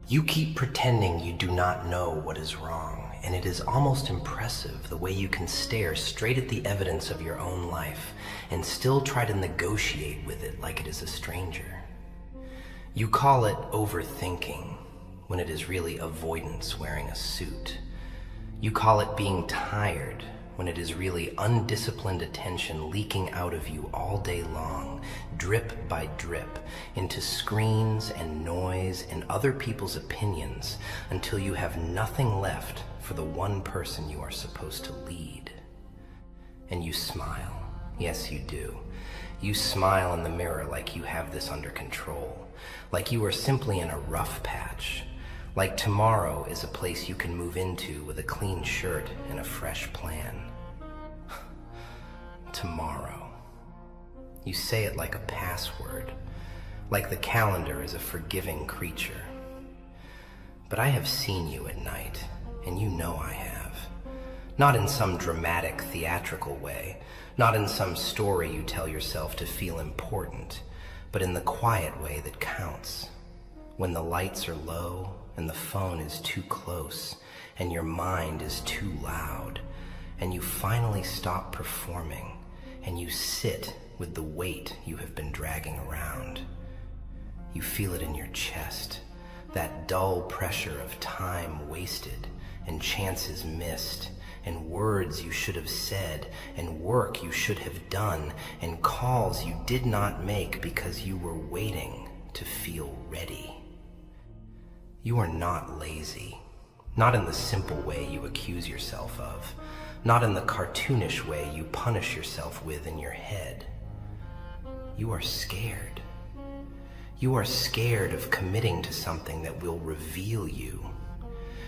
You keep pretending you do not know what is wrong, and it is almost impressive the way you can stare straight at the evidence of your own life and still try to negotiate with it like it is a stranger. You call it overthinking when it is really avoidance wearing a suit. You call it being tired when it is really undisciplined attention leaking out of you all day long, drip by drip, into screens and noise and other people's opinions until you have nothing left for the one person you are supposed to lead. And you smile. Yes, you do. You smile in the mirror like you have this under control, like you are simply in a rough patch, like tomorrow is a place you can move into with a clean shirt and a fresh plan. Tomorrow. You say it like a password, like the calendar is a forgiving creature. But I have seen you at night, and you know I have. Not in some dramatic, theatrical way, not in some story you tell yourself to feel important, but in the quiet way that counts. When the lights are low, and the phone is too close, and your mind is too loud, and you finally stop performing, and you sit with the weight you have been dragging around. You feel it in your chest, that dull pressure of time wasted, and chances missed, and words you should have said, and work you should have done, and calls you did not make because you were waiting to feel ready. You are not lazy, not in the simple way you accuse yourself of, not in the cartoonish way you punish yourself with in your head. You are scared. You are scared of committing to something that will reveal you.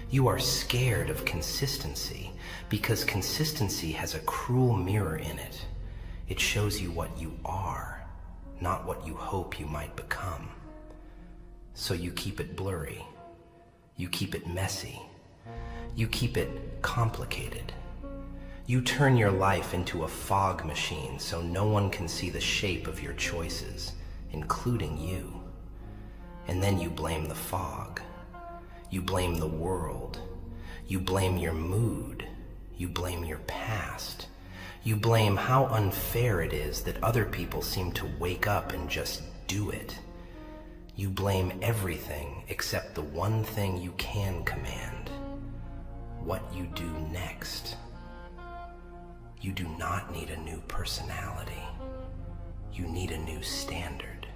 You are scared of consistency because consistency has a cruel mirror in it. It shows you what you are, not what you hope you might become. So you keep it blurry. You keep it messy. You keep it complicated. You turn your life into a fog machine so no one can see the shape of your choices, including you. And then you blame the fog. You blame the world. You blame your mood. You blame your past. You blame how unfair it is that other people seem to wake up and just do it. You blame everything except the one thing you can command: what you do next. You do not need a new personality. You need a new standard.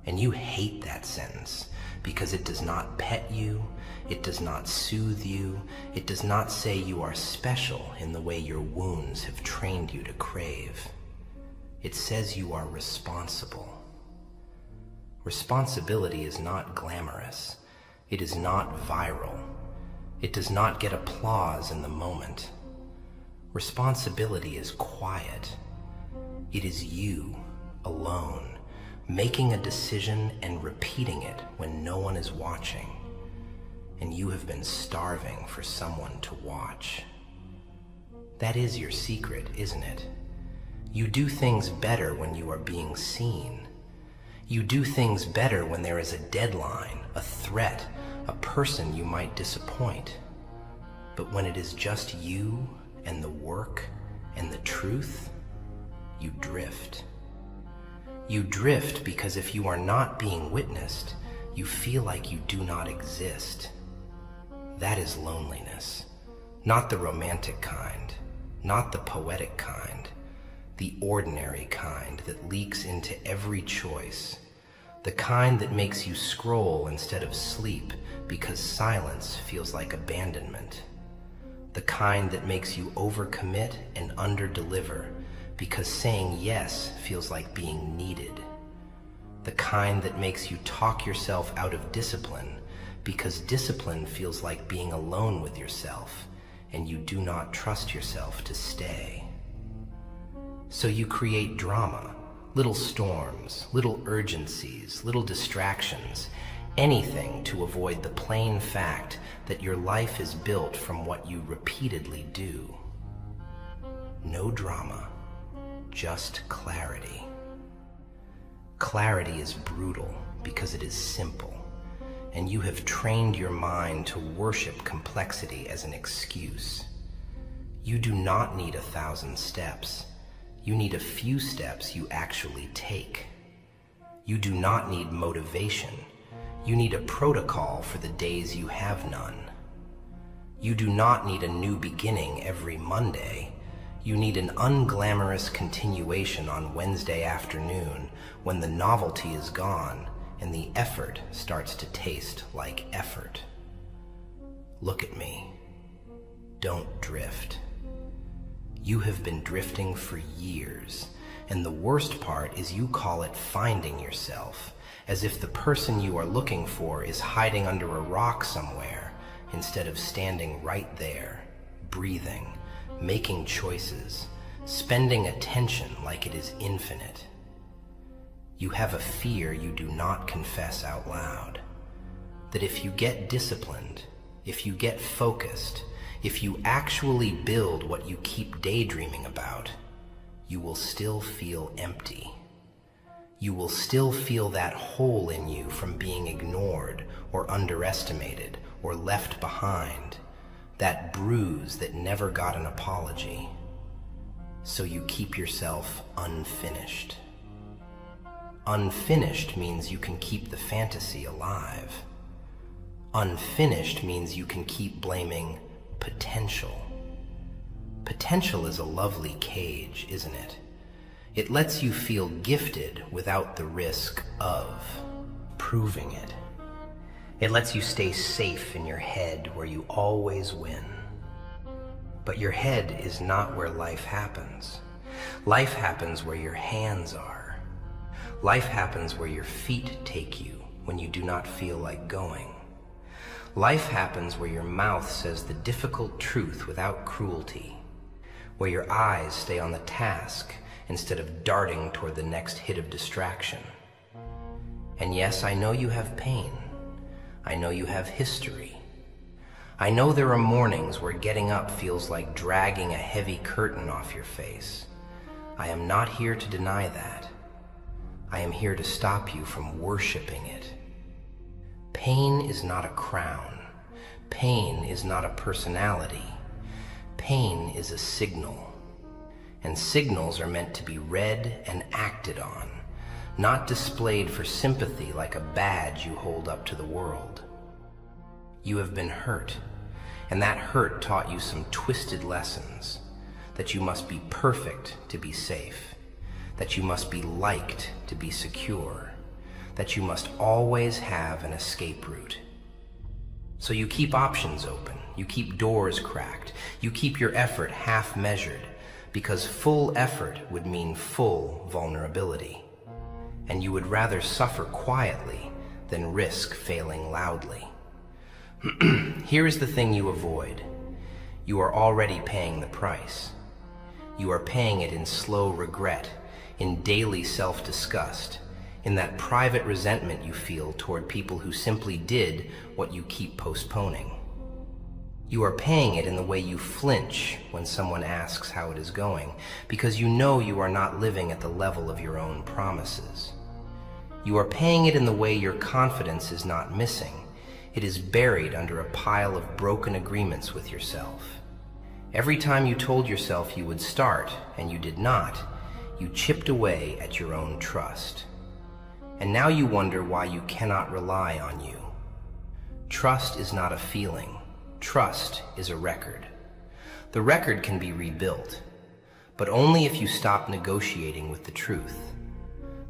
And you hate that sentence because it does not pet you, it does not soothe you, it does not say you are special in the way your wounds have trained you to crave. It says you are responsible. Responsibility is not glamorous. It is not viral. It does not get applause in the moment. Responsibility is quiet. It is you, alone, making a decision and repeating it when no one is watching. And you have been starving for someone to watch. That is your secret, isn't it? You do things better when you are being seen. You do things better when there is a deadline, a threat, a person you might disappoint. But when it is just you and the work and the truth, you drift. You drift because if you are not being witnessed, you feel like you do not exist. That is loneliness. Not the romantic kind, not the poetic kind, the ordinary kind that leaks into every choice, the kind that makes you scroll instead of sleep because silence feels like abandonment, the kind that makes you overcommit and underdeliver because saying yes feels like being needed, the kind that makes you talk yourself out of discipline because discipline feels like being alone with yourself and you do not trust yourself to stay. So you create drama, little storms, little urgencies, little distractions, anything to avoid the plain fact that your life is built from what you repeatedly do. No drama, just clarity. Clarity is brutal because it is simple. and you have trained your mind to worship complexity as an excuse. You do not need 1,000 steps. You need a few steps you actually take. You do not need motivation. You need a protocol for the days you have none. You do not need a new beginning every Monday. You need an unglamorous continuation on Wednesday afternoon when the novelty is gone and the effort starts to taste like effort. Look at me. Don't drift. You have been drifting for years, and the worst part is you call it finding yourself, as if the person you are looking for is hiding under a rock somewhere instead of standing right there, breathing, making choices, spending attention like it is infinite. You have a fear you do not confess out loud, that if you get disciplined, if you get focused, if you actually build what you keep daydreaming about, you will still feel empty. You will still feel that hole in you from being ignored or underestimated or left behind, that bruise that never got an apology. So you keep yourself unfinished. Unfinished means you can keep the fantasy alive. Unfinished means you can keep blaming potential. Potential is a lovely cage, isn't it? It lets you feel gifted without the risk of proving it. It lets you stay safe in your head where you always win. But your head is not where life happens. Life happens where your hands are. Life happens where your feet take you when you do not feel like going. Life happens where your mouth says the difficult truth without cruelty, where your eyes stay on the task instead of darting toward the next hit of distraction. And yes, I know you have pain. I know you have history. I know there are mornings where getting up feels like dragging a heavy curtain off your face. I am not here to deny that. I am here to stop you from worshiping it. Pain is not a crown. Pain is not a personality. Pain is a signal. And signals are meant to be read and acted on, not displayed for sympathy like a badge you hold up to the world. You have been hurt, and that hurt taught you some twisted lessons, that you must be perfect to be safe, that you must be liked to be secure, that you must always have an escape route. So you keep options open, you keep doors cracked, you keep your effort half measured, because full effort would mean full vulnerability. And you would rather suffer quietly than risk failing loudly. Here is the thing you avoid. You are already paying the price. You are paying it in slow regret, in daily self-disgust, in that private resentment you feel toward people who simply did what you keep postponing. You are paying it in the way you flinch when someone asks how it is going, because you know you are not living at the level of your own promises. You are paying it in the way your confidence is not missing. It is buried under a pile of broken agreements with yourself. Every time you told yourself you would start and you did not, you chipped away at your own trust. And now you wonder why you cannot rely on you. Trust is not a feeling. Trust is a record. The record can be rebuilt, but only if you stop negotiating with the truth.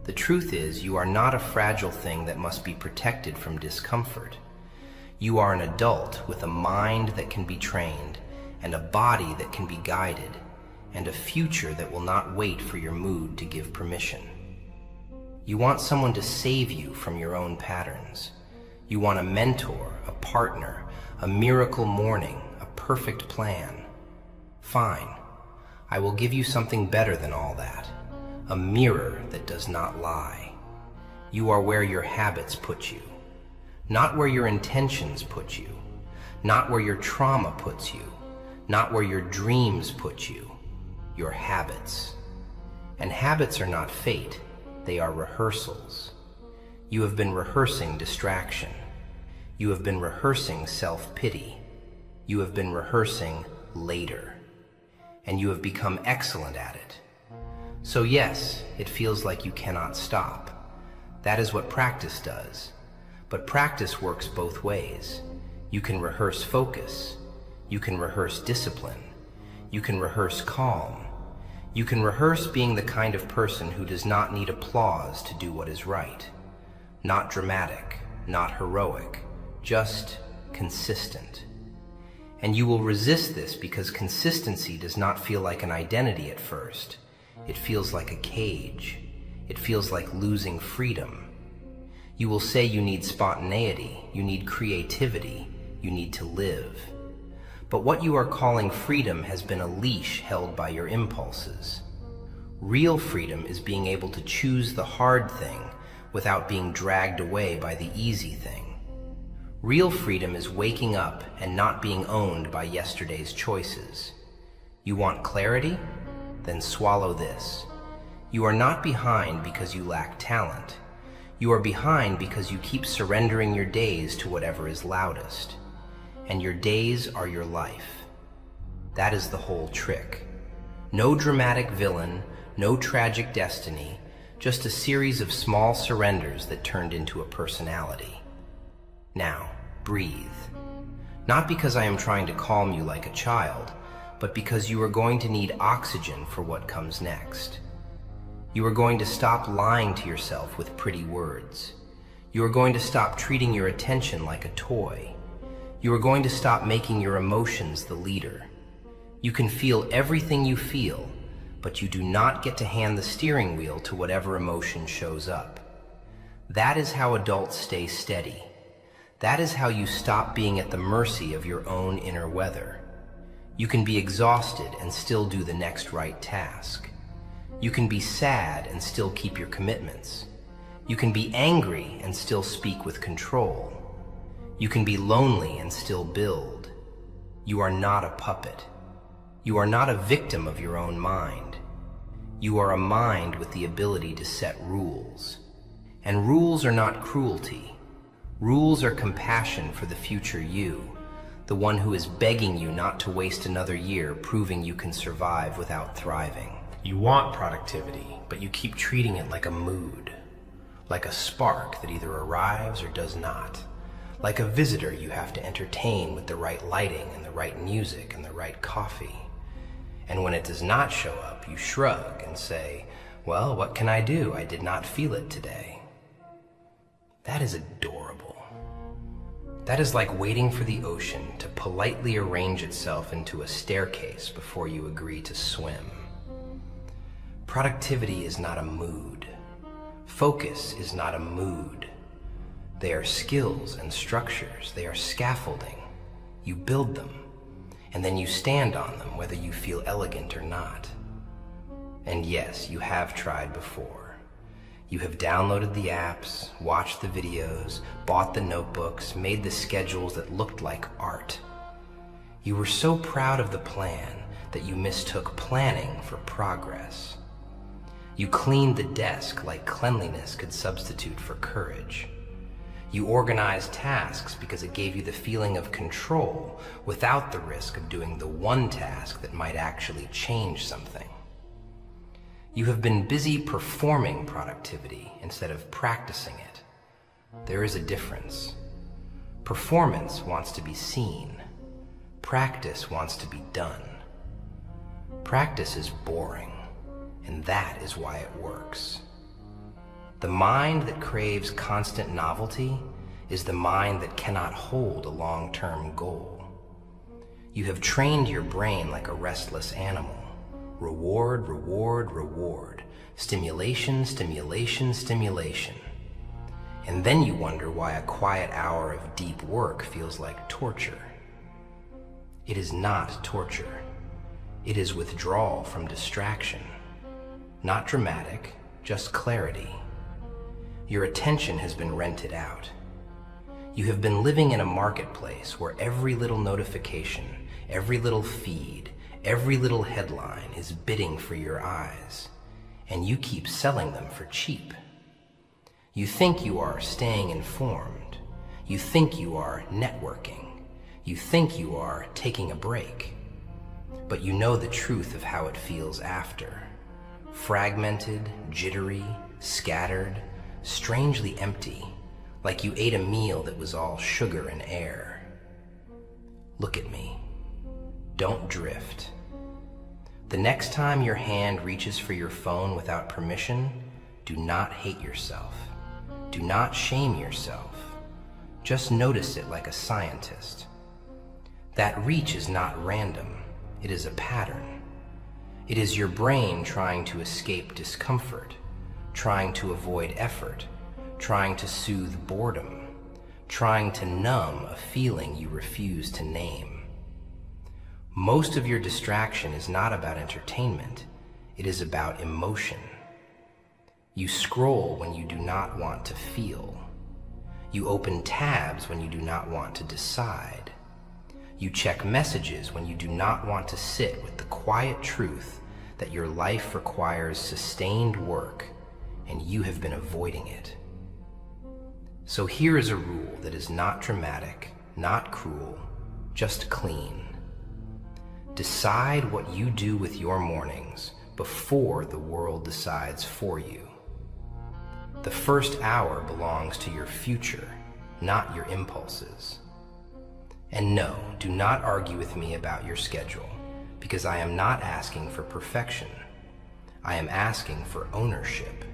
The truth is, you are not a fragile thing that must be protected from discomfort. You are an adult with a mind that can be trained, and a body that can be guided, and a future that will not wait for your mood to give permission. You want someone to save you from your own patterns. You want a mentor, a partner, a miracle morning, a perfect plan. Fine, I will give you something better than all that. A mirror that does not lie. You are where your habits put you, not where your intentions put you, not where your trauma puts you, not where your dreams put you, your habits. And habits are not fate, they are rehearsals. You have been rehearsing distraction. You have been rehearsing self-pity. You have been rehearsing later. And you have become excellent at it. So yes, it feels like you cannot stop. That is what practice does. But practice works both ways. You can rehearse focus. You can rehearse discipline. You can rehearse calm. You can rehearse being the kind of person who does not need applause to do what is right. Not dramatic, not heroic, just consistent. And you will resist this because consistency does not feel like an identity at first. It feels like a cage. It feels like losing freedom. You will say you need spontaneity, you need creativity, you need to live. But what you are calling freedom has been a leash held by your impulses. Real freedom is being able to choose the hard thing without being dragged away by the easy thing. Real freedom is waking up and not being owned by yesterday's choices. You want clarity? Then swallow this. You are not behind because you lack talent. You are behind because you keep surrendering your days to whatever is loudest. And your days are your life. That is the whole trick. No dramatic villain, no tragic destiny, just a series of small surrenders that turned into a personality. Now, breathe. Not because I am trying to calm you like a child, but because you are going to need oxygen for what comes next. You are going to stop lying to yourself with pretty words. You are going to stop treating your attention like a toy. You are going to stop making your emotions the leader. You can feel everything you feel, but you do not get to hand the steering wheel to whatever emotion shows up. That is how adults stay steady. That is how you stop being at the mercy of your own inner weather. You can be exhausted and still do the next right task. You can be sad and still keep your commitments. You can be angry and still speak with control. You can be lonely and still build. You are not a puppet. You are not a victim of your own mind. You are a mind with the ability to set rules. And rules are not cruelty. Rules are compassion for the future you, the one who is begging you not to waste another year proving you can survive without thriving. You want productivity, but you keep treating it like a mood, like a spark that either arrives or does not. Like a visitor you have to entertain with the right lighting and the right music and the right coffee. And when it does not show up, you shrug and say, well, what can I do? I did not feel it today. That is adorable. That is like waiting for the ocean to politely arrange itself into a staircase before you agree to swim. Productivity is not a mood. Focus is not a mood. They are skills and structures. They are scaffolding. You build them, and then you stand on them whether you feel elegant or not. And yes, you have tried before. You have downloaded the apps, watched the videos, bought the notebooks, made the schedules that looked like art. You were so proud of the plan that you mistook planning for progress. You cleaned the desk like cleanliness could substitute for courage. You organized tasks because it gave you the feeling of control without the risk of doing the one task that might actually change something. You have been busy performing productivity instead of practicing it. There is a difference. Performance wants to be seen. Practice wants to be done. Practice is boring, and that is why it works. The mind that craves constant novelty is the mind that cannot hold a long-term goal. You have trained your brain like a restless animal. Reward, reward, reward. Stimulation, stimulation, stimulation. And then you wonder why a quiet hour of deep work feels like torture. It is not torture. It is withdrawal from distraction. Not dramatic, just clarity. Your attention has been rented out. You have been living in a marketplace where every little notification, every little feed, every little headline is bidding for your eyes, and you keep selling them for cheap. You think you are staying informed. You think you are networking. You think you are taking a break. But you know the truth of how it feels after. Fragmented, jittery, scattered, strangely empty, like you ate a meal that was all sugar and air. Look at me. Don't drift. The next time your hand reaches for your phone without permission, do not hate yourself. Do not shame yourself. Just notice it like a scientist. That reach is not random. It is a pattern. It is your brain trying to escape discomfort, trying to avoid effort, trying to soothe boredom, trying to numb a feeling you refuse to name. Most of your distraction is not about entertainment. It is about emotion. You scroll when you do not want to feel. You open tabs when you do not want to decide. You check messages when you do not want to sit with the quiet truth that your life requires sustained work and you have been avoiding it. So here is a rule that is not dramatic, not cruel, just clean. Decide what you do with your mornings before the world decides for you. The first hour belongs to your future, not your impulses. And no, do not argue with me about your schedule, because I am not asking for perfection. I am asking for ownership.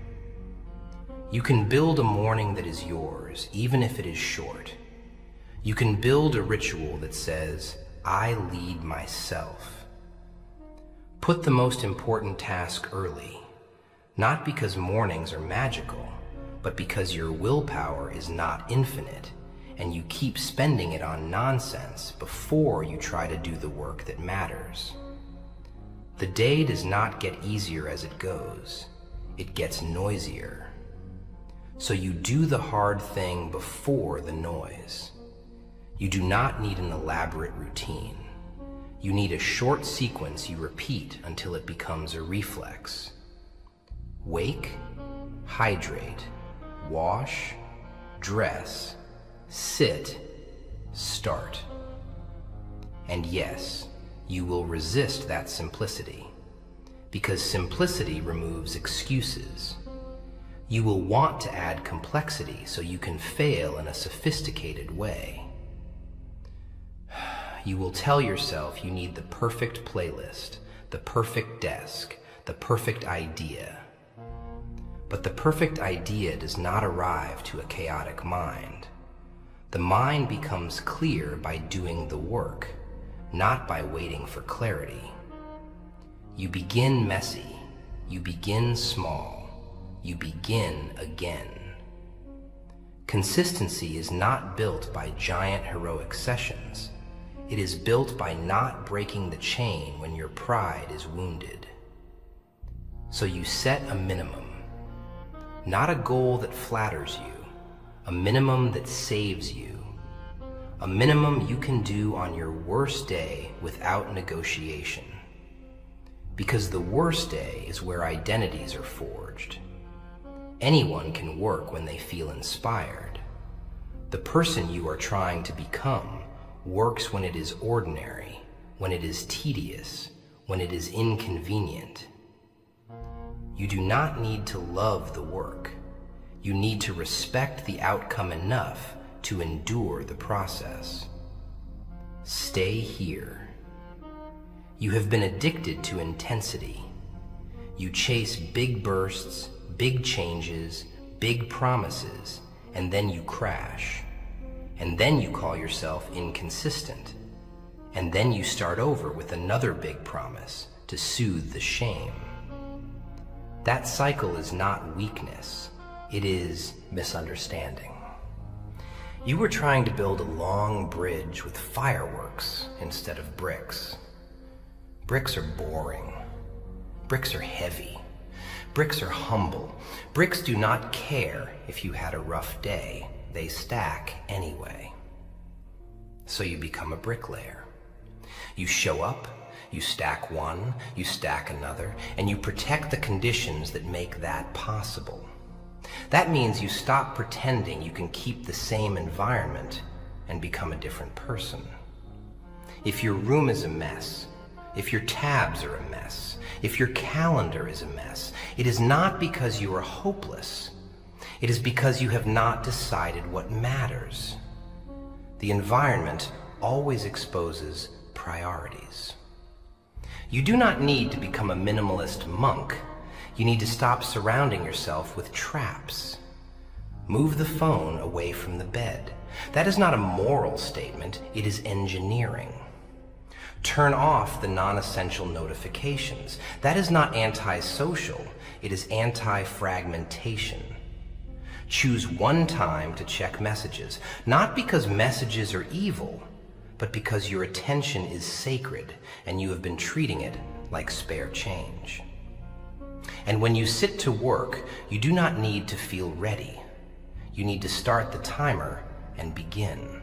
You can build a morning that is yours, even if it is short. You can build a ritual that says, I lead myself. Put the most important task early, not because mornings are magical, but because your willpower is not infinite, and you keep spending it on nonsense before you try to do the work that matters. The day does not get easier as it goes. It gets noisier. So you do the hard thing before the noise. You do not need an elaborate routine. You need a short sequence you repeat until it becomes a reflex. Wake, hydrate, wash, dress, sit, start. And yes, you will resist that simplicity, because simplicity removes excuses. You will want to add complexity so you can fail in a sophisticated way. You will tell yourself you need the perfect playlist, the perfect desk, the perfect idea. But the perfect idea does not arrive to a chaotic mind. The mind becomes clear by doing the work, not by waiting for clarity. You begin messy. You begin small. You begin again. Consistency is not built by giant heroic sessions. It is built by not breaking the chain when your pride is wounded. So you set a minimum, not a goal that flatters you, a minimum that saves you, a minimum you can do on your worst day without negotiation. Because the worst day is where identities are forged. Anyone can work when they feel inspired. The person you are trying to become works when it is ordinary, when it is tedious, when it is inconvenient. You do not need to love the work. You need to respect the outcome enough to endure the process. Stay here. You have been addicted to intensity. You chase big bursts, big changes, big promises, and then you crash. And then you call yourself inconsistent. And then you start over with another big promise to soothe the shame. That cycle is not weakness. It is misunderstanding. You were trying to build a long bridge with fireworks instead of bricks. Bricks are boring. Bricks are heavy. Bricks are humble. Bricks do not care if you had a rough day. They stack anyway. So you become a bricklayer. You show up, you stack one, you stack another, and you protect the conditions that make that possible. That means you stop pretending you can keep the same environment and become a different person. If your room is a mess, if your tabs are a mess, if your calendar is a mess, it is not because you are hopeless. It is because you have not decided what matters. The environment always exposes priorities. You do not need to become a minimalist monk. You need to stop surrounding yourself with traps. Move the phone away from the bed. That is not a moral statement, it is engineering. Turn off the non-essential notifications. That is not antisocial, it is anti-fragmentation. Choose one time to check messages, not because messages are evil, but because your attention is sacred and you have been treating it like spare change. And when you sit to work, you do not need to feel ready. You need to start the timer and begin.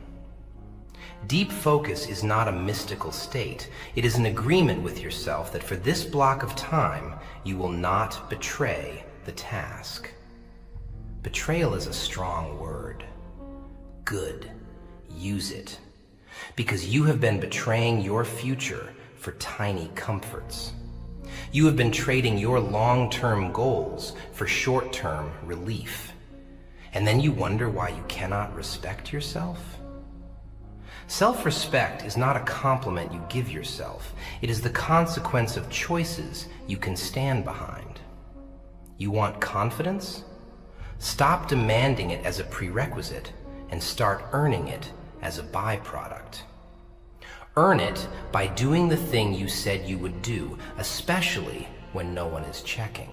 Deep focus is not a mystical state. It is an agreement with yourself that for this block of time, you will not betray the task. Betrayal is a strong word. Good. Use it. Because you have been betraying your future for tiny comforts. You have been trading your long-term goals for short-term relief. And then you wonder why you cannot respect yourself? Self-respect is not a compliment you give yourself. It is the consequence of choices you can stand behind. You want confidence? Stop demanding it as a prerequisite and start earning it as a byproduct. Earn it by doing the thing you said you would do, especially when no one is checking.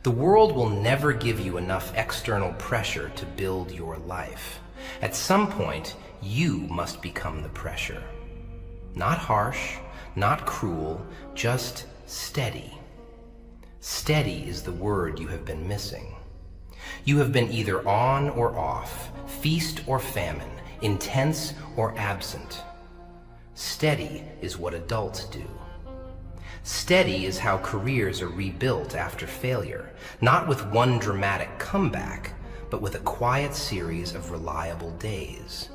The world will never give you enough external pressure to build your life. At some point, you must become the pressure. Not harsh, not cruel, just steady. Steady is the word you have been missing. You have been either on or off, feast or famine, intense or absent. Steady is what adults do. Steady is how careers are rebuilt after failure, not with one dramatic comeback, but with a quiet series of reliable days.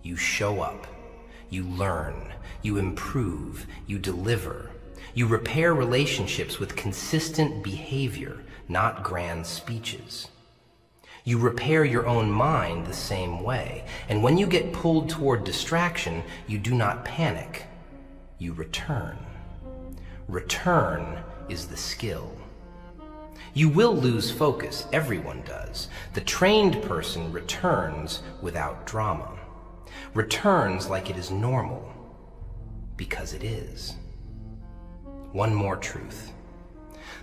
You show up, you learn, you improve, you deliver. You repair relationships with consistent behavior, not grand speeches. You repair your own mind the same way, and when you get pulled toward distraction, you do not panic. You return. Return is the skill. You will lose focus, everyone does. The trained person returns without drama. Returns like it is normal, because it is. One more truth.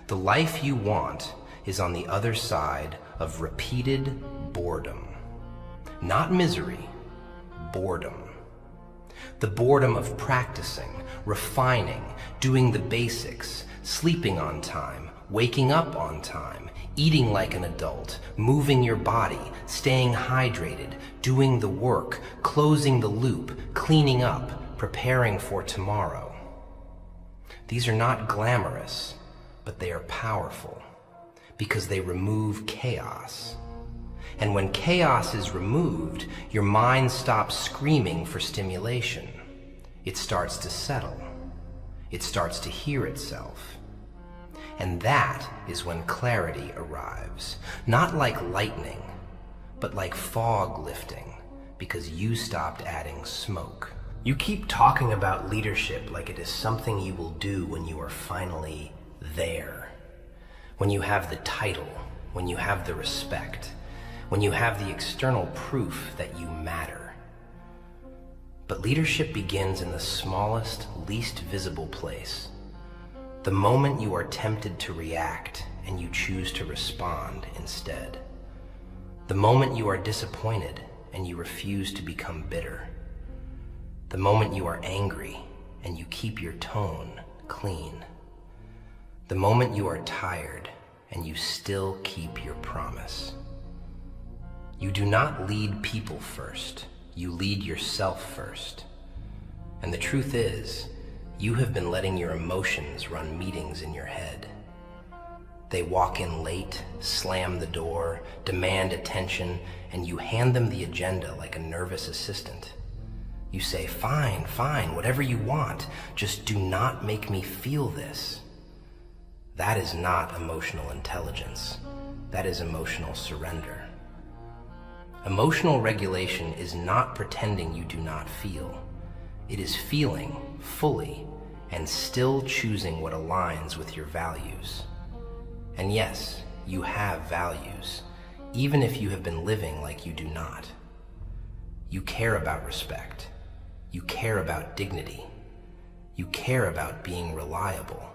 The life you want is on the other side of repeated boredom. Not misery, boredom. The boredom of practicing, refining, doing the basics, sleeping on time, waking up on time, eating like an adult, moving your body, staying hydrated, doing the work, closing the loop, cleaning up, preparing for tomorrow. These are not glamorous, but they are powerful because they remove chaos. And when chaos is removed, your mind stops screaming for stimulation. It starts to settle. It starts to hear itself. And that is when clarity arrives, not like lightning, but like fog lifting, because you stopped adding smoke. You keep talking about leadership like it is something you will do when you are finally there. When you have the title, when you have the respect, when you have the external proof that you matter. But leadership begins in the smallest, least visible place. The moment you are tempted to react and you choose to respond instead. The moment you are disappointed and you refuse to become bitter. The moment you are angry and you keep your tone clean. The moment you are tired and you still keep your promise. You do not lead people first, you lead yourself first. And the truth is, you have been letting your emotions run meetings in your head. They walk in late, slam the door, demand attention, and you hand them the agenda like a nervous assistant. You say, "Fine, fine, whatever you want, just do not make me feel this." That is not emotional intelligence. That is emotional surrender. Emotional regulation is not pretending you do not feel. It is feeling fully and still choosing what aligns with your values. And yes, you have values, even if you have been living like you do not. You care about respect. You care about dignity. You care about being reliable.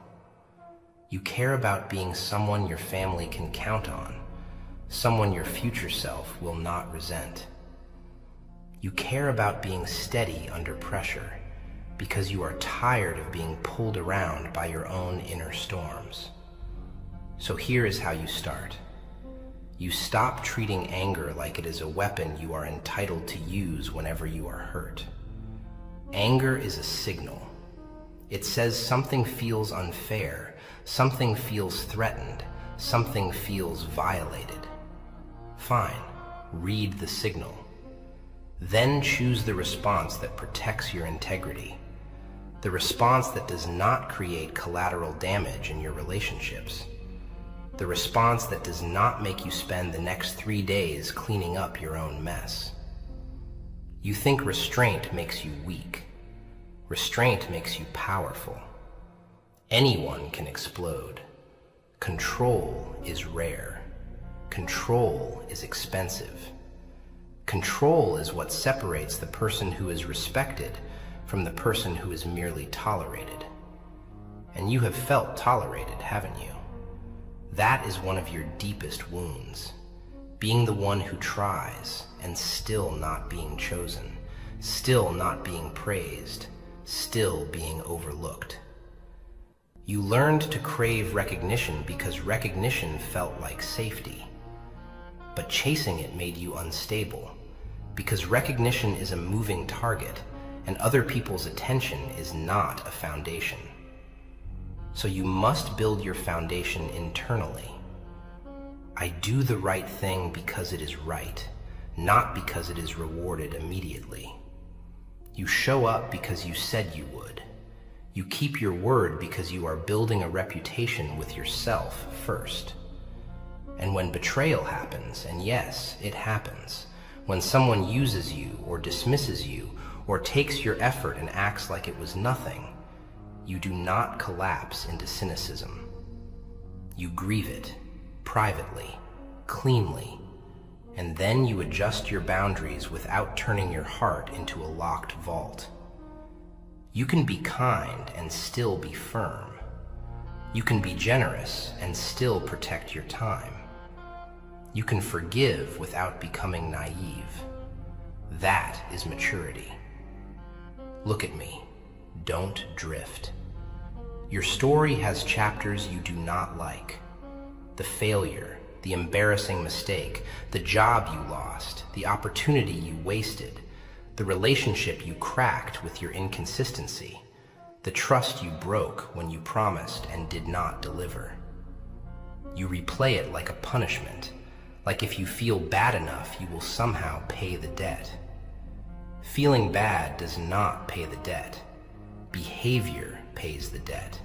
You care about being someone your family can count on, someone your future self will not resent. You care about being steady under pressure because you are tired of being pulled around by your own inner storms. So here is how you start. You stop treating anger like it is a weapon you are entitled to use whenever you are hurt. Anger is a signal. It says something feels unfair, something feels threatened, something feels violated. Fine, read the signal. Then choose the response that protects your integrity, the response that does not create collateral damage in your relationships, the response that does not make you spend the next 3 days cleaning up your own mess. You think restraint makes you weak. Restraint makes you powerful. Anyone can explode. Control is rare. Control is expensive. Control is what separates the person who is respected from the person who is merely tolerated. And you have felt tolerated, haven't you? That is one of your deepest wounds. Being the one who tries and still not being chosen, still not being praised, still being overlooked. You learned to crave recognition because recognition felt like safety. But chasing it made you unstable, because recognition is a moving target and other people's attention is not a foundation. So you must build your foundation internally. I do the right thing because it is right, not because it is rewarded immediately. You show up because you said you would. You keep your word because you are building a reputation with yourself first. And when betrayal happens, and yes, it happens, when someone uses you or dismisses you or takes your effort and acts like it was nothing, you do not collapse into cynicism. You grieve it, privately, cleanly, and then you adjust your boundaries without turning your heart into a locked vault. You can be kind and still be firm. You can be generous and still protect your time. You can forgive without becoming naive. That is maturity. Look at me. Don't drift. Your story has chapters you do not like. The failure, the embarrassing mistake, the job you lost, the opportunity you wasted, the relationship you cracked with your inconsistency, the trust you broke when you promised and did not deliver. You replay it like a punishment, like if you feel bad enough, you will somehow pay the debt. Feeling bad does not pay the debt. Behavior pays the debt.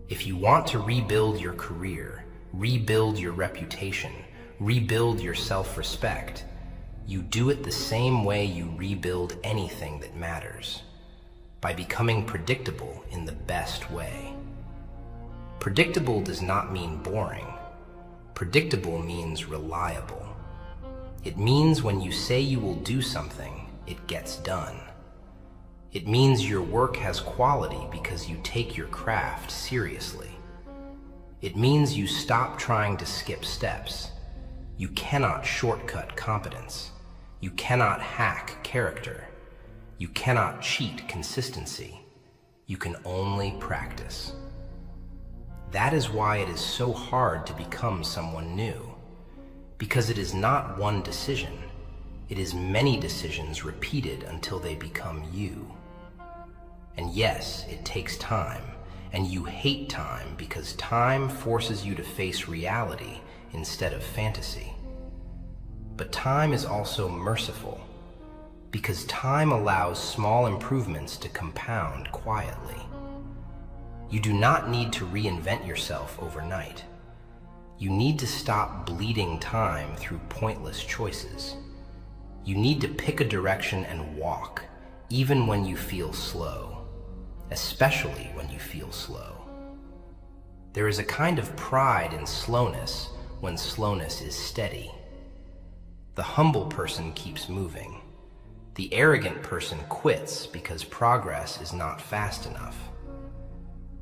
If you want to rebuild your career, rebuild your reputation, rebuild your self-respect, you do it the same way you rebuild anything that matters, by becoming predictable in the best way. Predictable does not mean boring. Predictable means reliable. It means when you say you will do something, it gets done. It means your work has quality because you take your craft seriously. It means you stop trying to skip steps. You cannot shortcut competence. You cannot hack character. You cannot cheat consistency. You can only practice. That is why it is so hard to become someone new. Because it is not one decision. It is many decisions repeated until they become you. And yes, it takes time, and you hate time because time forces you to face reality instead of fantasy. But time is also merciful because time allows small improvements to compound quietly. You do not need to reinvent yourself overnight. You need to stop bleeding time through pointless choices. You need to pick a direction and walk, even when you feel slow, especially when you feel slow. There is a kind of pride in slowness when slowness is steady. The humble person keeps moving. The arrogant person quits because progress is not fast enough.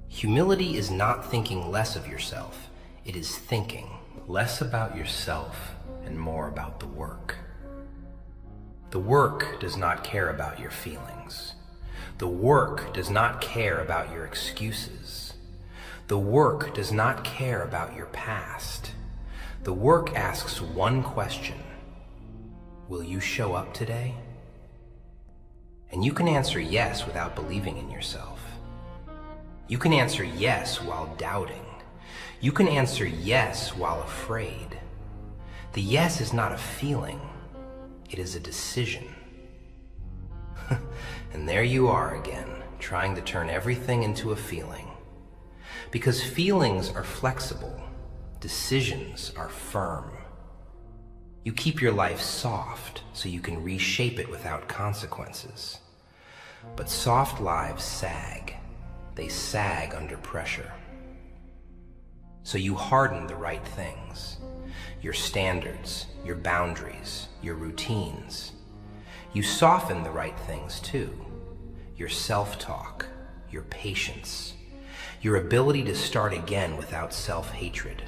Humility is not thinking less of yourself. It is thinking less about yourself and more about the work. The work does not care about your feelings. The work does not care about your excuses. The work does not care about your past. The work asks one question: will you show up today? And you can answer yes without believing in yourself. You can answer yes while doubting. You can answer yes while afraid. The yes is not a feeling, it is a decision. And there you are again, trying to turn everything into a feeling. Because feelings are flexible, decisions are firm. You keep your life soft so you can reshape it without consequences. But soft lives sag. They sag under pressure. So you harden the right things, your standards, your boundaries, your routines. You soften the right things too, your self-talk, your patience, your ability to start again without self-hatred.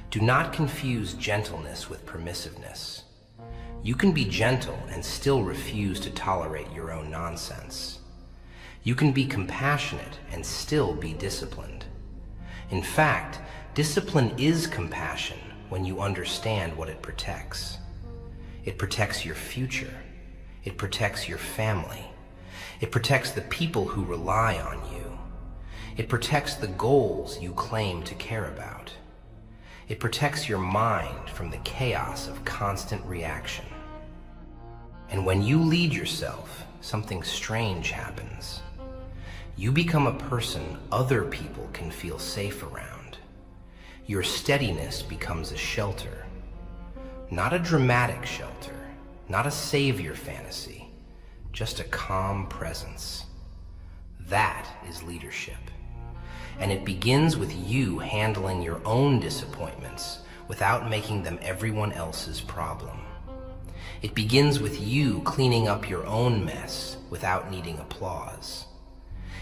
Do not confuse gentleness with permissiveness. You can be gentle and still refuse to tolerate your own nonsense. You can be compassionate and still be disciplined. In fact, discipline is compassion when you understand what it protects. It protects your future. It protects your family. It protects the people who rely on you. It protects the goals you claim to care about. It protects your mind from the chaos of constant reaction. And when you lead yourself, something strange happens. You become a person other people can feel safe around. Your steadiness becomes a shelter. Not a dramatic shelter, not a savior fantasy, just a calm presence. That is leadership. And it begins with you handling your own disappointments without making them everyone else's problem. It begins with you cleaning up your own mess without needing applause.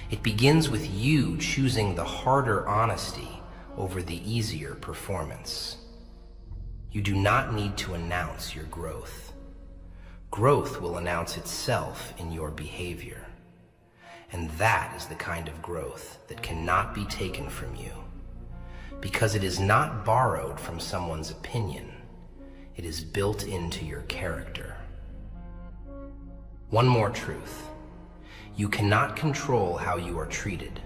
It begins with you choosing the harder honesty over the easier performance. You do not need to announce your growth. Growth will announce itself in your behavior. And that is the kind of growth that cannot be taken from you, because it is not borrowed from someone's opinion. It is built into your character. One more truth. You cannot control how you are treated,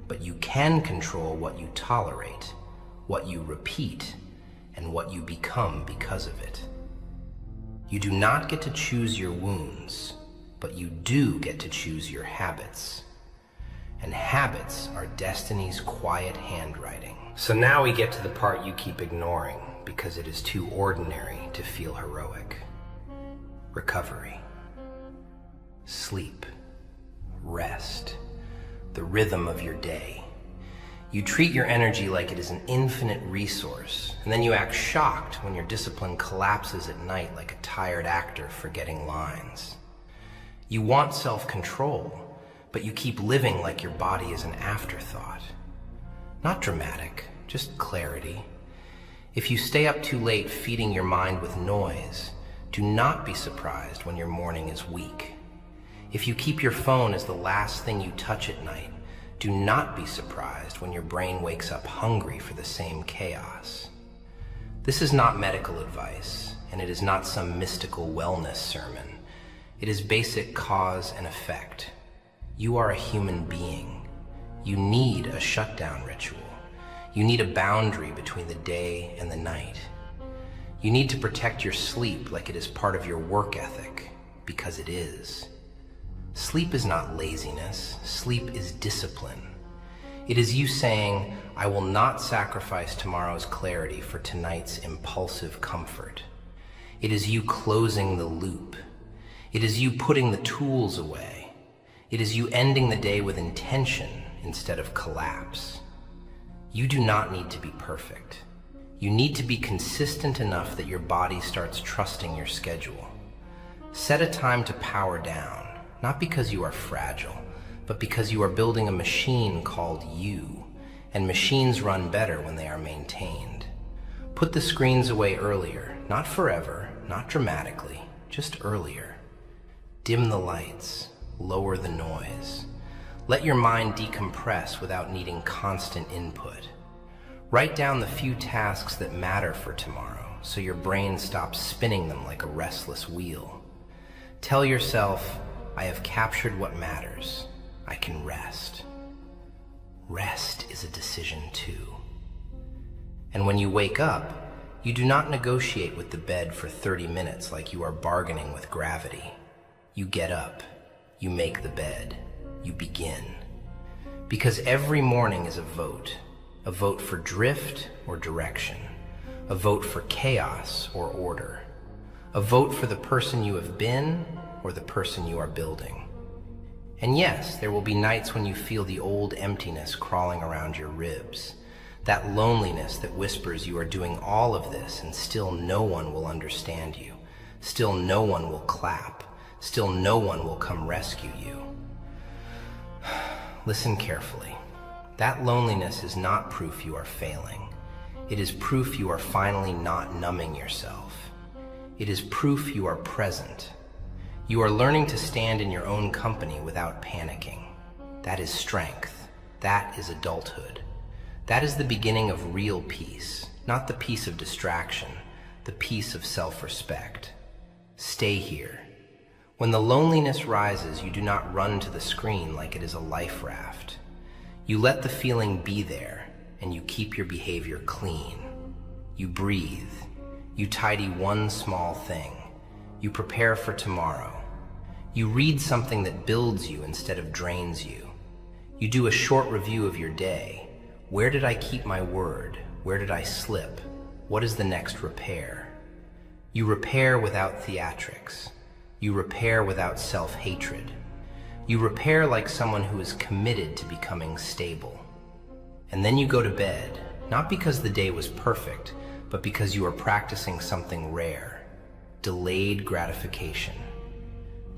but you can control what you tolerate, what you repeat, and what you become because of it. You do not get to choose your wounds, but you do get to choose your habits. And habits are destiny's quiet handwriting. So now we get to the part you keep ignoring because it is too ordinary to feel heroic. Recovery. Sleep. Rest. The rhythm of your day. You treat your energy like it is an infinite resource, and then you act shocked when your discipline collapses at night like a tired actor forgetting lines. You want self-control, but you keep living like your body is an afterthought. Not dramatic, just clarity. If you stay up too late feeding your mind with noise, do not be surprised when your morning is weak. If you keep your phone as the last thing you touch at night, do not be surprised when your brain wakes up hungry for the same chaos. This is not medical advice, and it is not some mystical wellness sermon. It is basic cause and effect. You are a human being. You need a shutdown ritual. You need a boundary between the day and the night. You need to protect your sleep like it is part of your work ethic, because it is. Sleep is not laziness. Sleep is discipline. It is you saying, I will not sacrifice tomorrow's clarity for tonight's impulsive comfort. It is you closing the loop. It is you putting the tools away. It is you ending the day with intention instead of collapse. You do not need to be perfect. You need to be consistent enough that your body starts trusting your schedule. Set a time to power down, not because you are fragile, but because you are building a machine called you, and machines run better when they are maintained. Put the screens away earlier, not forever, not dramatically, just earlier. Dim the lights, lower the noise. Let your mind decompress without needing constant input. Write down the few tasks that matter for tomorrow so your brain stops spinning them like a restless wheel. Tell yourself, I have captured what matters. I can rest. Rest is a decision too. And when you wake up, you do not negotiate with the bed for 30 minutes like you are bargaining with gravity. You get up, you make the bed, you begin. Because every morning is a vote for drift or direction, a vote for chaos or order, a vote for the person you have been or the person you are building. And yes, there will be nights when you feel the old emptiness crawling around your ribs, that loneliness that whispers you are doing all of this and still no one will understand you, still no one will clap, still no one will come rescue you. Listen carefully. That loneliness is not proof you are failing. It is proof you are finally not numbing yourself. It is proof you are present. You are learning to stand in your own company without panicking. That is strength. That is adulthood. That is the beginning of real peace, not the peace of distraction, the peace of self-respect. Stay here. When the loneliness rises, you do not run to the screen like it is a life raft. You let the feeling be there, and you keep your behavior clean. You breathe. You tidy one small thing. You prepare for tomorrow. You read something that builds you instead of drains you. You do a short review of your day. Where did I keep my word? Where did I slip? What is the next repair? You repair without theatrics. You repair without self-hatred. You repair like someone who is committed to becoming stable. And then you go to bed, not because the day was perfect, but because you are practicing something rare: delayed gratification.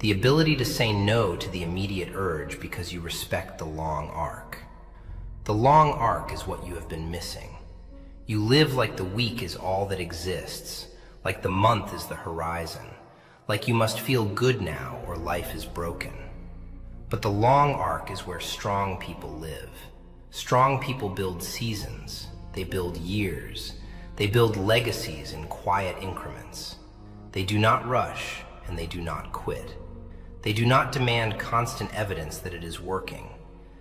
The ability to say no to the immediate urge because you respect the long arc. The long arc is what you have been missing. You live like the week is all that exists, like the month is the horizon, like you must feel good now or life is broken. But the long arc is where strong people live. Strong people build seasons, they build years, they build legacies in quiet increments. They do not rush and they do not quit. They do not demand constant evidence that it is working.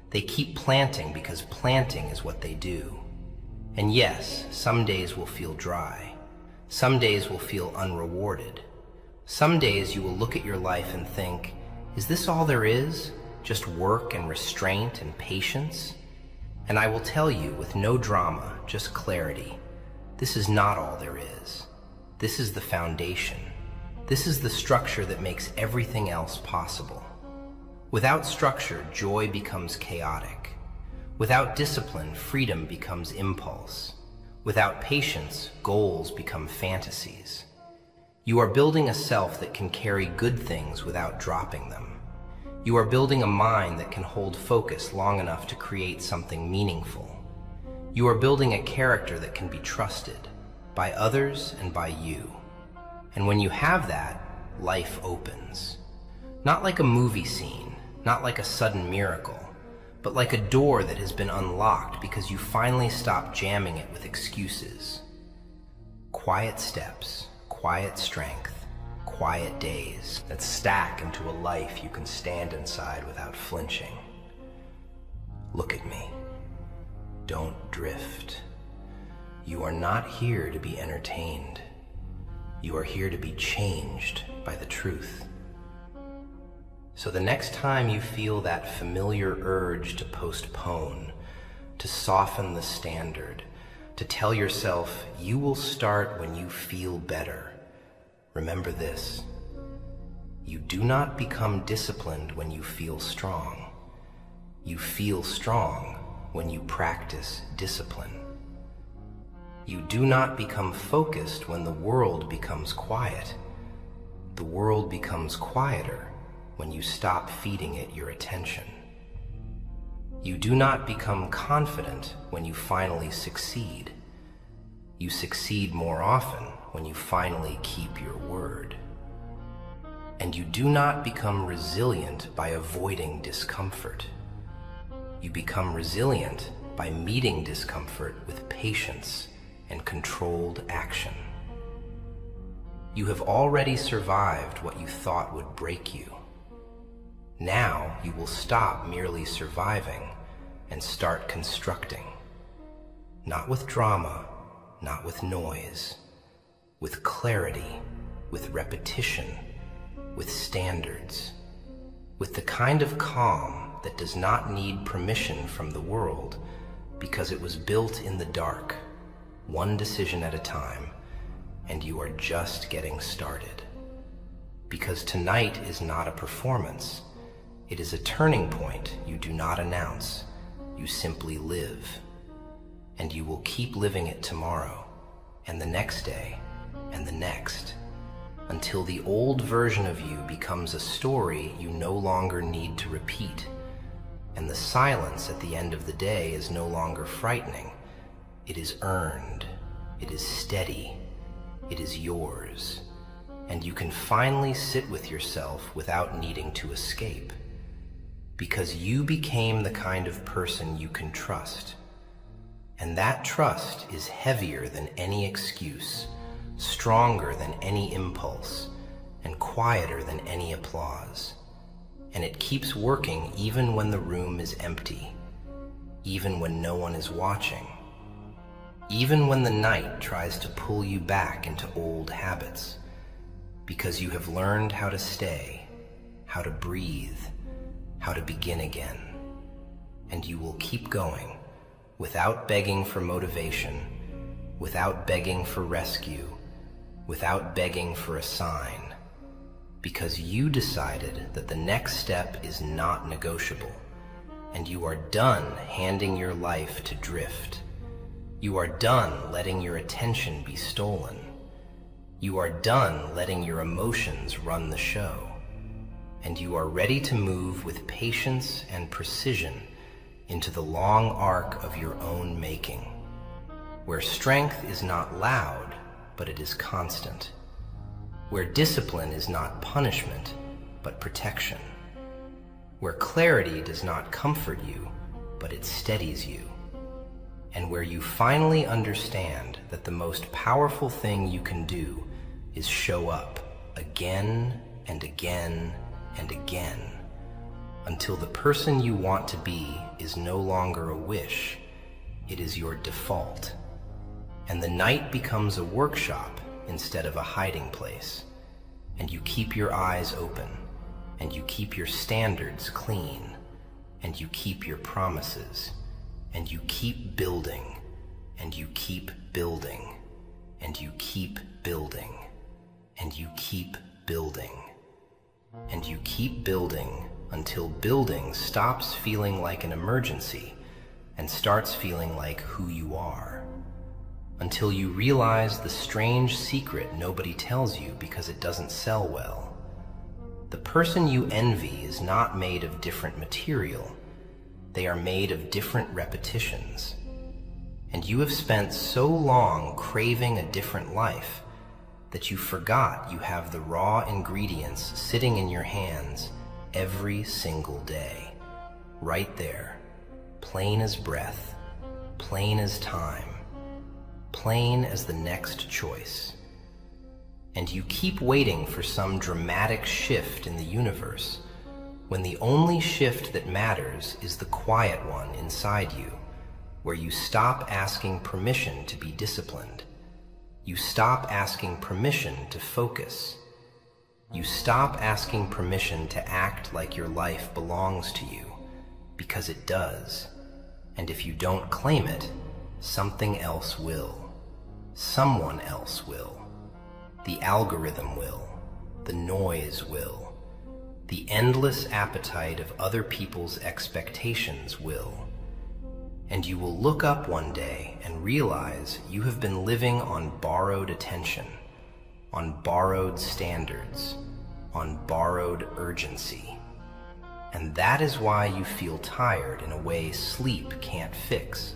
They keep planting because planting is what they do. And yes, some days will feel dry. Some days will feel unrewarded. Some days you will look at your life and think, is this all there is? Just work and restraint and patience? And I will tell you with no drama, just clarity, this is not all there is. This is the foundation. This is the structure that makes everything else possible. Without structure, joy becomes chaotic. Without discipline, freedom becomes impulse. Without patience, goals become fantasies. You are building a self that can carry good things without dropping them. You are building a mind that can hold focus long enough to create something meaningful. You are building a character that can be trusted by others and by you. And when you have that, life opens. Not like a movie scene, not like a sudden miracle, but like a door that has been unlocked because you finally stopped jamming it with excuses. Quiet steps, quiet strength, quiet days that stack into a life you can stand inside without flinching. Look at me. Don't drift. You are not here to be entertained. You are here to be changed by the truth. So the next time you feel that familiar urge to postpone, to soften the standard, to tell yourself you will start when you feel better, remember this: you do not become disciplined when you feel strong. You feel strong when you practice discipline. You do not become focused when the world becomes quiet. The world becomes quieter when you stop feeding it your attention. You do not become confident when you finally succeed. You succeed more often when you finally keep your word. And you do not become resilient by avoiding discomfort. You become resilient by meeting discomfort with patience and controlled action. You have already survived what you thought would break you. Now you will stop merely surviving and start constructing. Not with drama, not with noise, with clarity, with repetition, with standards, with the kind of calm that does not need permission from the world because it was built in the dark, one decision at a time, and you are just getting started. Because tonight is not a performance. It is a turning point you do not announce. You simply live. And you will keep living it tomorrow, and the next day, and the next, until the old version of you becomes a story you no longer need to repeat. And the silence at the end of the day is no longer frightening. It is earned. It is steady. It is yours. And you can finally sit with yourself without needing to escape. Because you became the kind of person you can trust. And that trust is heavier than any excuse, stronger than any impulse, and quieter than any applause. And it keeps working even when the room is empty, even when no one is watching, even when the night tries to pull you back into old habits, because you have learned how to stay, how to breathe, how to begin again. And you will keep going without begging for motivation, without begging for rescue, without begging for a sign, because you decided that the next step is not negotiable, and you are done handing your life to drift. You are done letting your attention be stolen. You are done letting your emotions run the show. And you are ready to move with patience and precision into the long arc of your own making, where strength is not loud, but it is constant, where discipline is not punishment, but protection, where clarity does not comfort you, but it steadies you, and where you finally understand that the most powerful thing you can do is show up again and again and again, until the person you want to be is no longer a wish, it is your default. And the night becomes a workshop instead of a hiding place. And you keep your eyes open, and you keep your standards clean, and you keep your promises, and you keep building, and you keep building, and you keep building, and you keep building, and you keep building until building stops feeling like an emergency and starts feeling like who you are. Until you realize the strange secret nobody tells you because it doesn't sell well. The person you envy is not made of different material. They are made of different repetitions. And you have spent so long craving a different life that you forgot you have the raw ingredients sitting in your hands every single day, right there, plain as breath, plain as time, plain as the next choice. And you keep waiting for some dramatic shift in the universe, when the only shift that matters is the quiet one inside you, where you stop asking permission to be disciplined. You stop asking permission to focus. You stop asking permission to act like your life belongs to you, because it does. And if you don't claim it, something else will. Someone else will. The algorithm will. The noise will. The endless appetite of other people's expectations will. And you will look up one day and realize you have been living on borrowed attention, on borrowed standards, on borrowed urgency. And that is why you feel tired in a way sleep can't fix.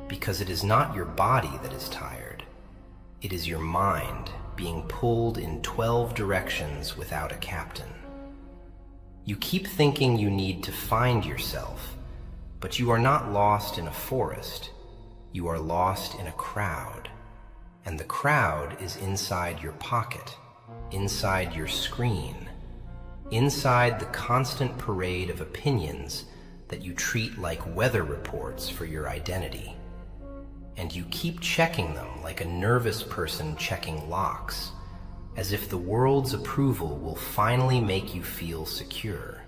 Because it is not your body that is tired. It is your mind being pulled in 12 directions without a captain. You keep thinking you need to find yourself, but you are not lost in a forest. You are lost in a crowd. And the crowd is inside your pocket, inside your screen, inside the constant parade of opinions that you treat like weather reports for your identity. And you keep checking them like a nervous person checking locks, as if the world's approval will finally make you feel secure,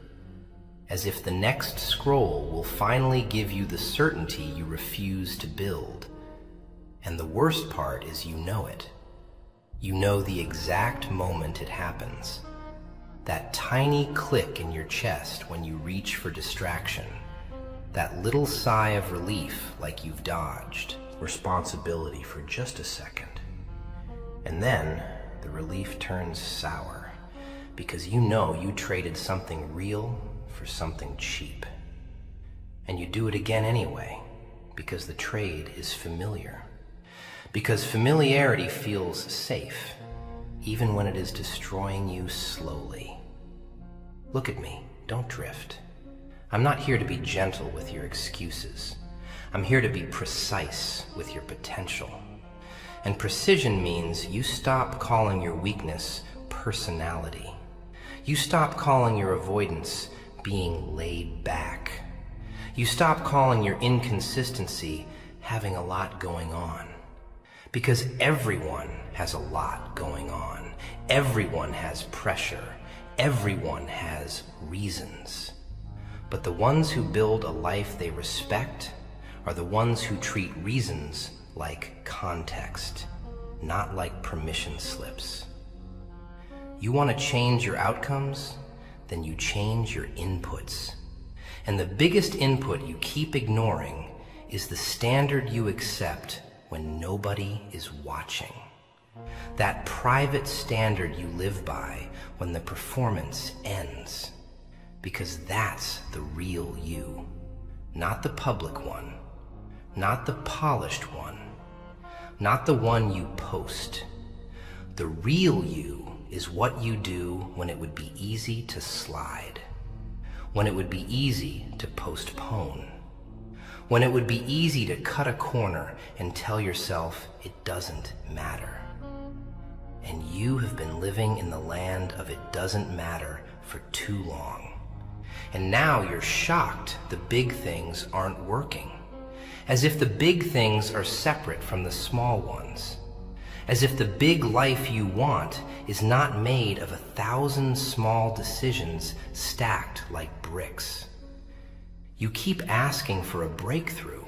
as if the next scroll will finally give you the certainty you refuse to build. And the worst part is you know it. You know the exact moment it happens. That tiny click in your chest when you reach for distraction. That little sigh of relief like you've dodged responsibility for just a second. And then the relief turns sour because you know you traded something real for something cheap. And you do it again anyway because the trade is familiar. Because familiarity feels safe, even when it is destroying you slowly. Look at me, don't drift. I'm not here to be gentle with your excuses. I'm here to be precise with your potential. And precision means you stop calling your weakness personality. You stop calling your avoidance being laid back. You stop calling your inconsistency having a lot going on. Because everyone has a lot going on. Everyone has pressure. Everyone has reasons. But the ones who build a life they respect are the ones who treat reasons like context, not like permission slips. You want to change your outcomes? Then you change your inputs. And the biggest input you keep ignoring is the standard you accept when nobody is watching. That private standard you live by when the performance ends. Because that's the real you, not the public one, not the polished one, not the one you post. The real you is what you do when it would be easy to slide, when it would be easy to postpone, when it would be easy to cut a corner and tell yourself it doesn't matter. And you have been living in the land of it doesn't matter for too long. And now you're shocked the big things aren't working, as if the big things are separate from the small ones, as if the big life you want is not made of 1,000 small decisions stacked like bricks. You keep asking for a breakthrough,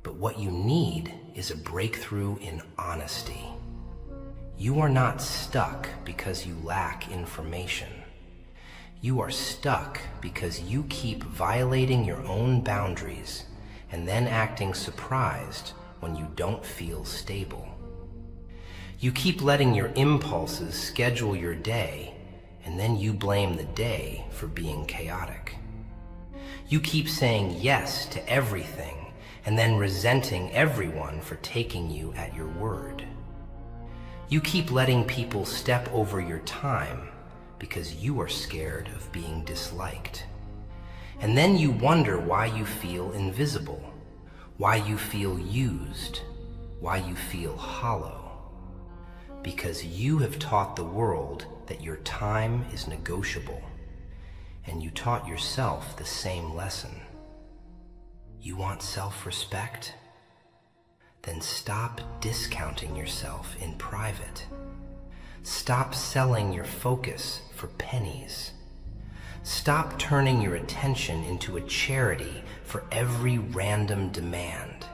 but what you need is a breakthrough in honesty. You are not stuck because you lack information. You are stuck because you keep violating your own boundaries and then acting surprised when you don't feel stable. You keep letting your impulses schedule your day, and then you blame the day for being chaotic. You keep saying yes to everything and then resenting everyone for taking you at your word. You keep letting people step over your time because you are scared of being disliked. And then you wonder why you feel invisible, why you feel used, why you feel hollow. Because you have taught the world that your time is negotiable. and you taught yourself the same lesson. You want self-respect? Then stop discounting yourself in private. Stop selling your focus for pennies. Stop turning your attention into a charity for every random demand.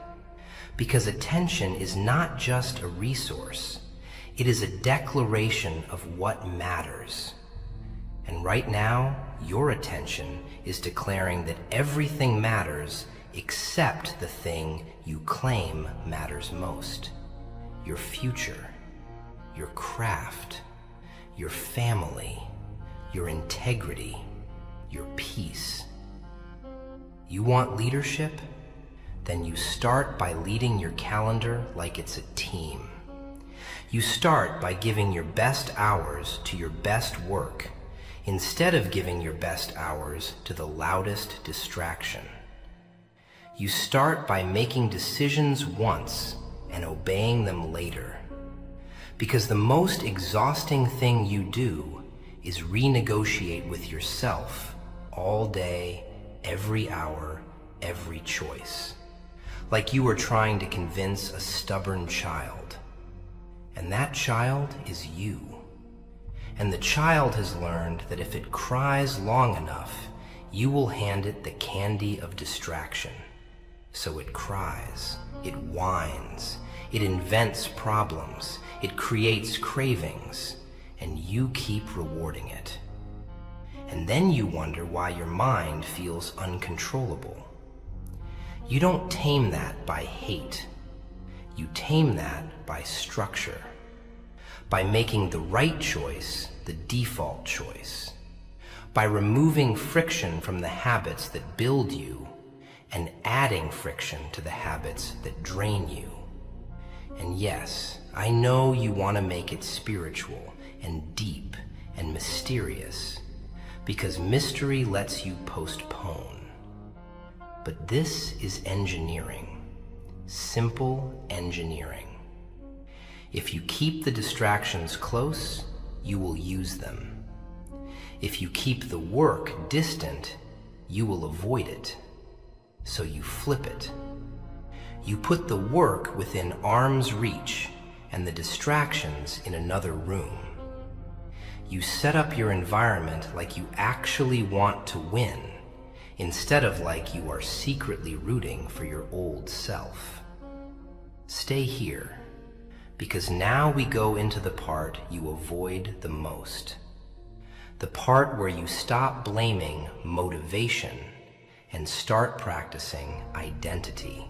Because attention is not just a resource, it is a declaration of what matters. And right now, your attention is declaring that everything matters except the thing you claim matters most. Your future, your craft, your family, your integrity, your peace. You want leadership? Then you start by leading your calendar like it's a team. You start by giving your best hours to your best work instead of giving your best hours to the loudest distraction. You start by making decisions once and obeying them later. Because the most exhausting thing you do is renegotiate with yourself all day, every hour, every choice. Like you are trying to convince a stubborn child. And that child is you. And the child has learned that if it cries long enough, you will hand it the candy of distraction. So it cries, it whines, it invents problems, it creates cravings, and you keep rewarding it. And then you wonder why your mind feels uncontrollable. You don't tame that by hate. You tame that by structure, by making the right choice the default choice, by removing friction from the habits that build you and adding friction to the habits that drain you. And yes, I know you want to make it spiritual and deep and mysterious, because mystery lets you postpone. But this is engineering, simple engineering. If you keep the distractions close, you will use them. If you keep the work distant, you will avoid it. So you flip it. You put the work within arm's reach and the distractions in another room. You set up your environment like you actually want to win, instead of like you are secretly rooting for your old self. Stay here, because now we go into the part you avoid the most. The part where you stop blaming motivation and start practicing identity.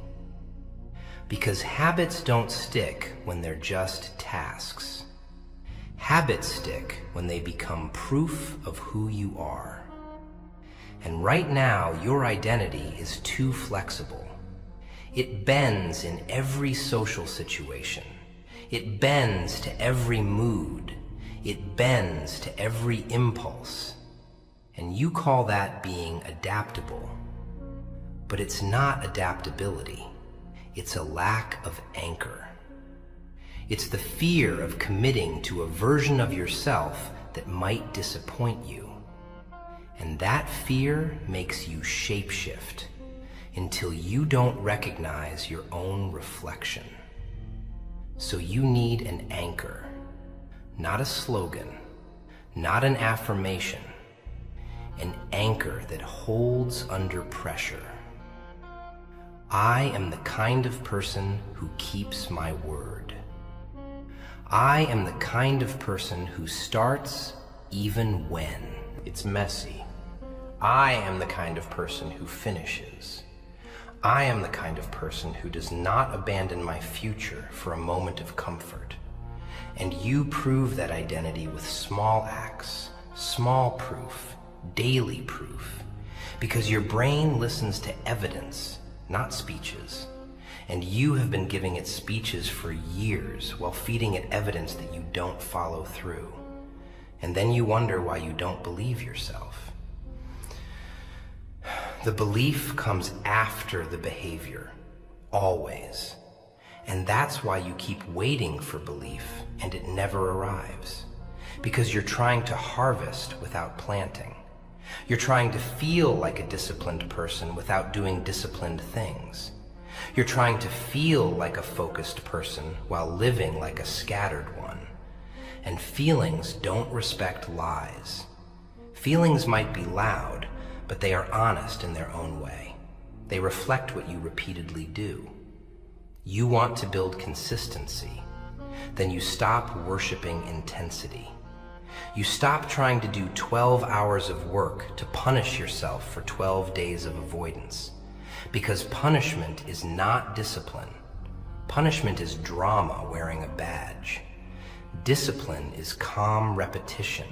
Because habits don't stick when they're just tasks. Habits stick when they become proof of who you are. And right now, your identity is too flexible. It bends in every social situation. It bends to every mood. It bends to every impulse. And you call that being adaptable. But it's not adaptability. It's a lack of anchor. It's the fear of committing to a version of yourself that might disappoint you. And that fear makes you shapeshift until you don't recognize your own reflection. So you need an anchor, not a slogan, not an affirmation, an anchor that holds under pressure. I am the kind of person who keeps my word. I am the kind of person who starts even when it's messy. I am the kind of person who finishes. I am the kind of person who does not abandon my future for a moment of comfort. And you prove that identity with small acts, small proof, daily proof, because your brain listens to evidence, not speeches. And you have been giving it speeches for years while feeding it evidence that you don't follow through. And then you wonder why you don't believe yourself. The belief comes after the behavior, always. And that's why you keep waiting for belief and it never arrives. Because you're trying to harvest without planting. You're trying to feel like a disciplined person without doing disciplined things. You're trying to feel like a focused person while living like a scattered one. And feelings don't respect lies. Feelings might be loud, but they are honest in their own way. They reflect what you repeatedly do. You want to build consistency. Then you stop worshiping intensity. You stop trying to do 12 hours of work to punish yourself for 12 days of avoidance. Because punishment is not discipline. Punishment is drama wearing a badge. Discipline is calm repetition.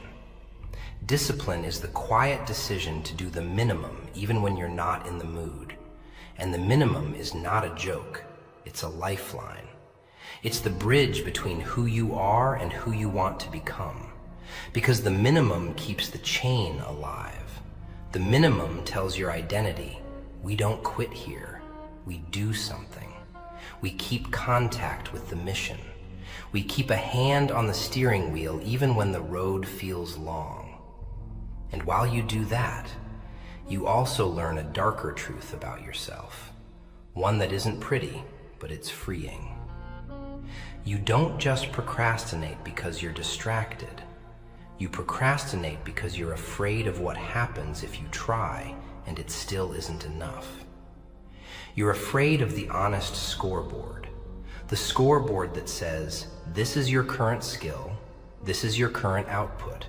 Discipline is the quiet decision to do the minimum even when you're not in the mood. And the minimum is not a joke, it's a lifeline. It's the bridge between who you are and who you want to become. Because the minimum keeps the chain alive. The minimum tells your identity, we don't quit here, we do something. We keep contact with the mission. We keep a hand on the steering wheel even when the road feels long. And while you do that, you also learn a darker truth about yourself. One that isn't pretty, but it's freeing. You don't just procrastinate because you're distracted. You procrastinate because you're afraid of what happens if you try and it still isn't enough. You're afraid of the honest scoreboard. The scoreboard that says, this is your current skill, this is your current output,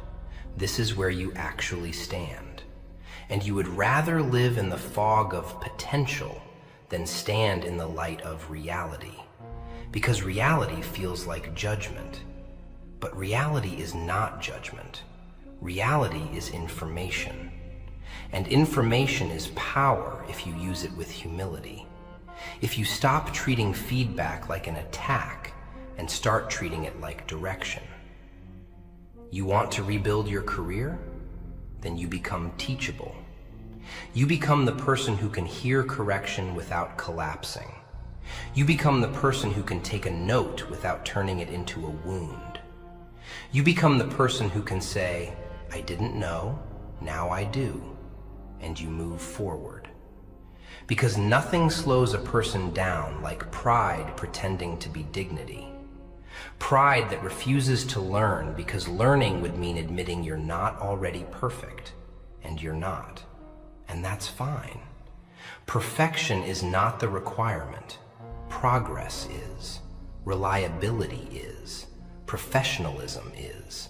this is where you actually stand. And you would rather live in the fog of potential than stand in the light of reality. Because reality feels like judgment. But reality is not judgment. Reality is information. And information is power if you use it with humility. If you stop treating feedback like an attack and start treating it like direction. You want to rebuild your career? Then you become teachable. You become the person who can hear correction without collapsing. You become the person who can take a note without turning it into a wound. You become the person who can say, I didn't know, now I do, and you move forward. Because nothing slows a person down like pride pretending to be dignity. Pride that refuses to learn because learning would mean admitting you're not already perfect, and you're not. And that's fine. Perfection is not the requirement. Progress is. Reliability is. Professionalism is.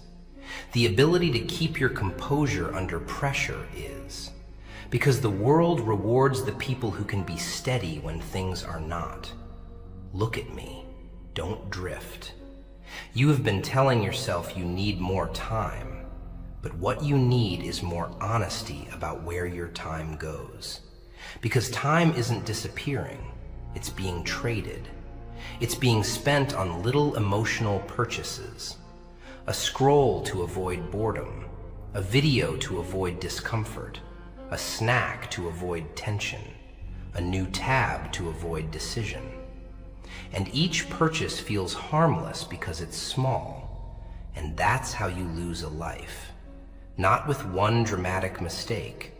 The ability to keep your composure under pressure is. Because the world rewards the people who can be steady when things are not. Look at me. Don't drift. You have been telling yourself you need more time, but what you need is more honesty about where your time goes. Because time isn't disappearing, it's being traded. It's being spent on little emotional purchases. A scroll to avoid boredom, a video to avoid discomfort, a snack to avoid tension, a new tab to avoid decision. And each purchase feels harmless because it's small. And that's how you lose a life. Not with one dramatic mistake,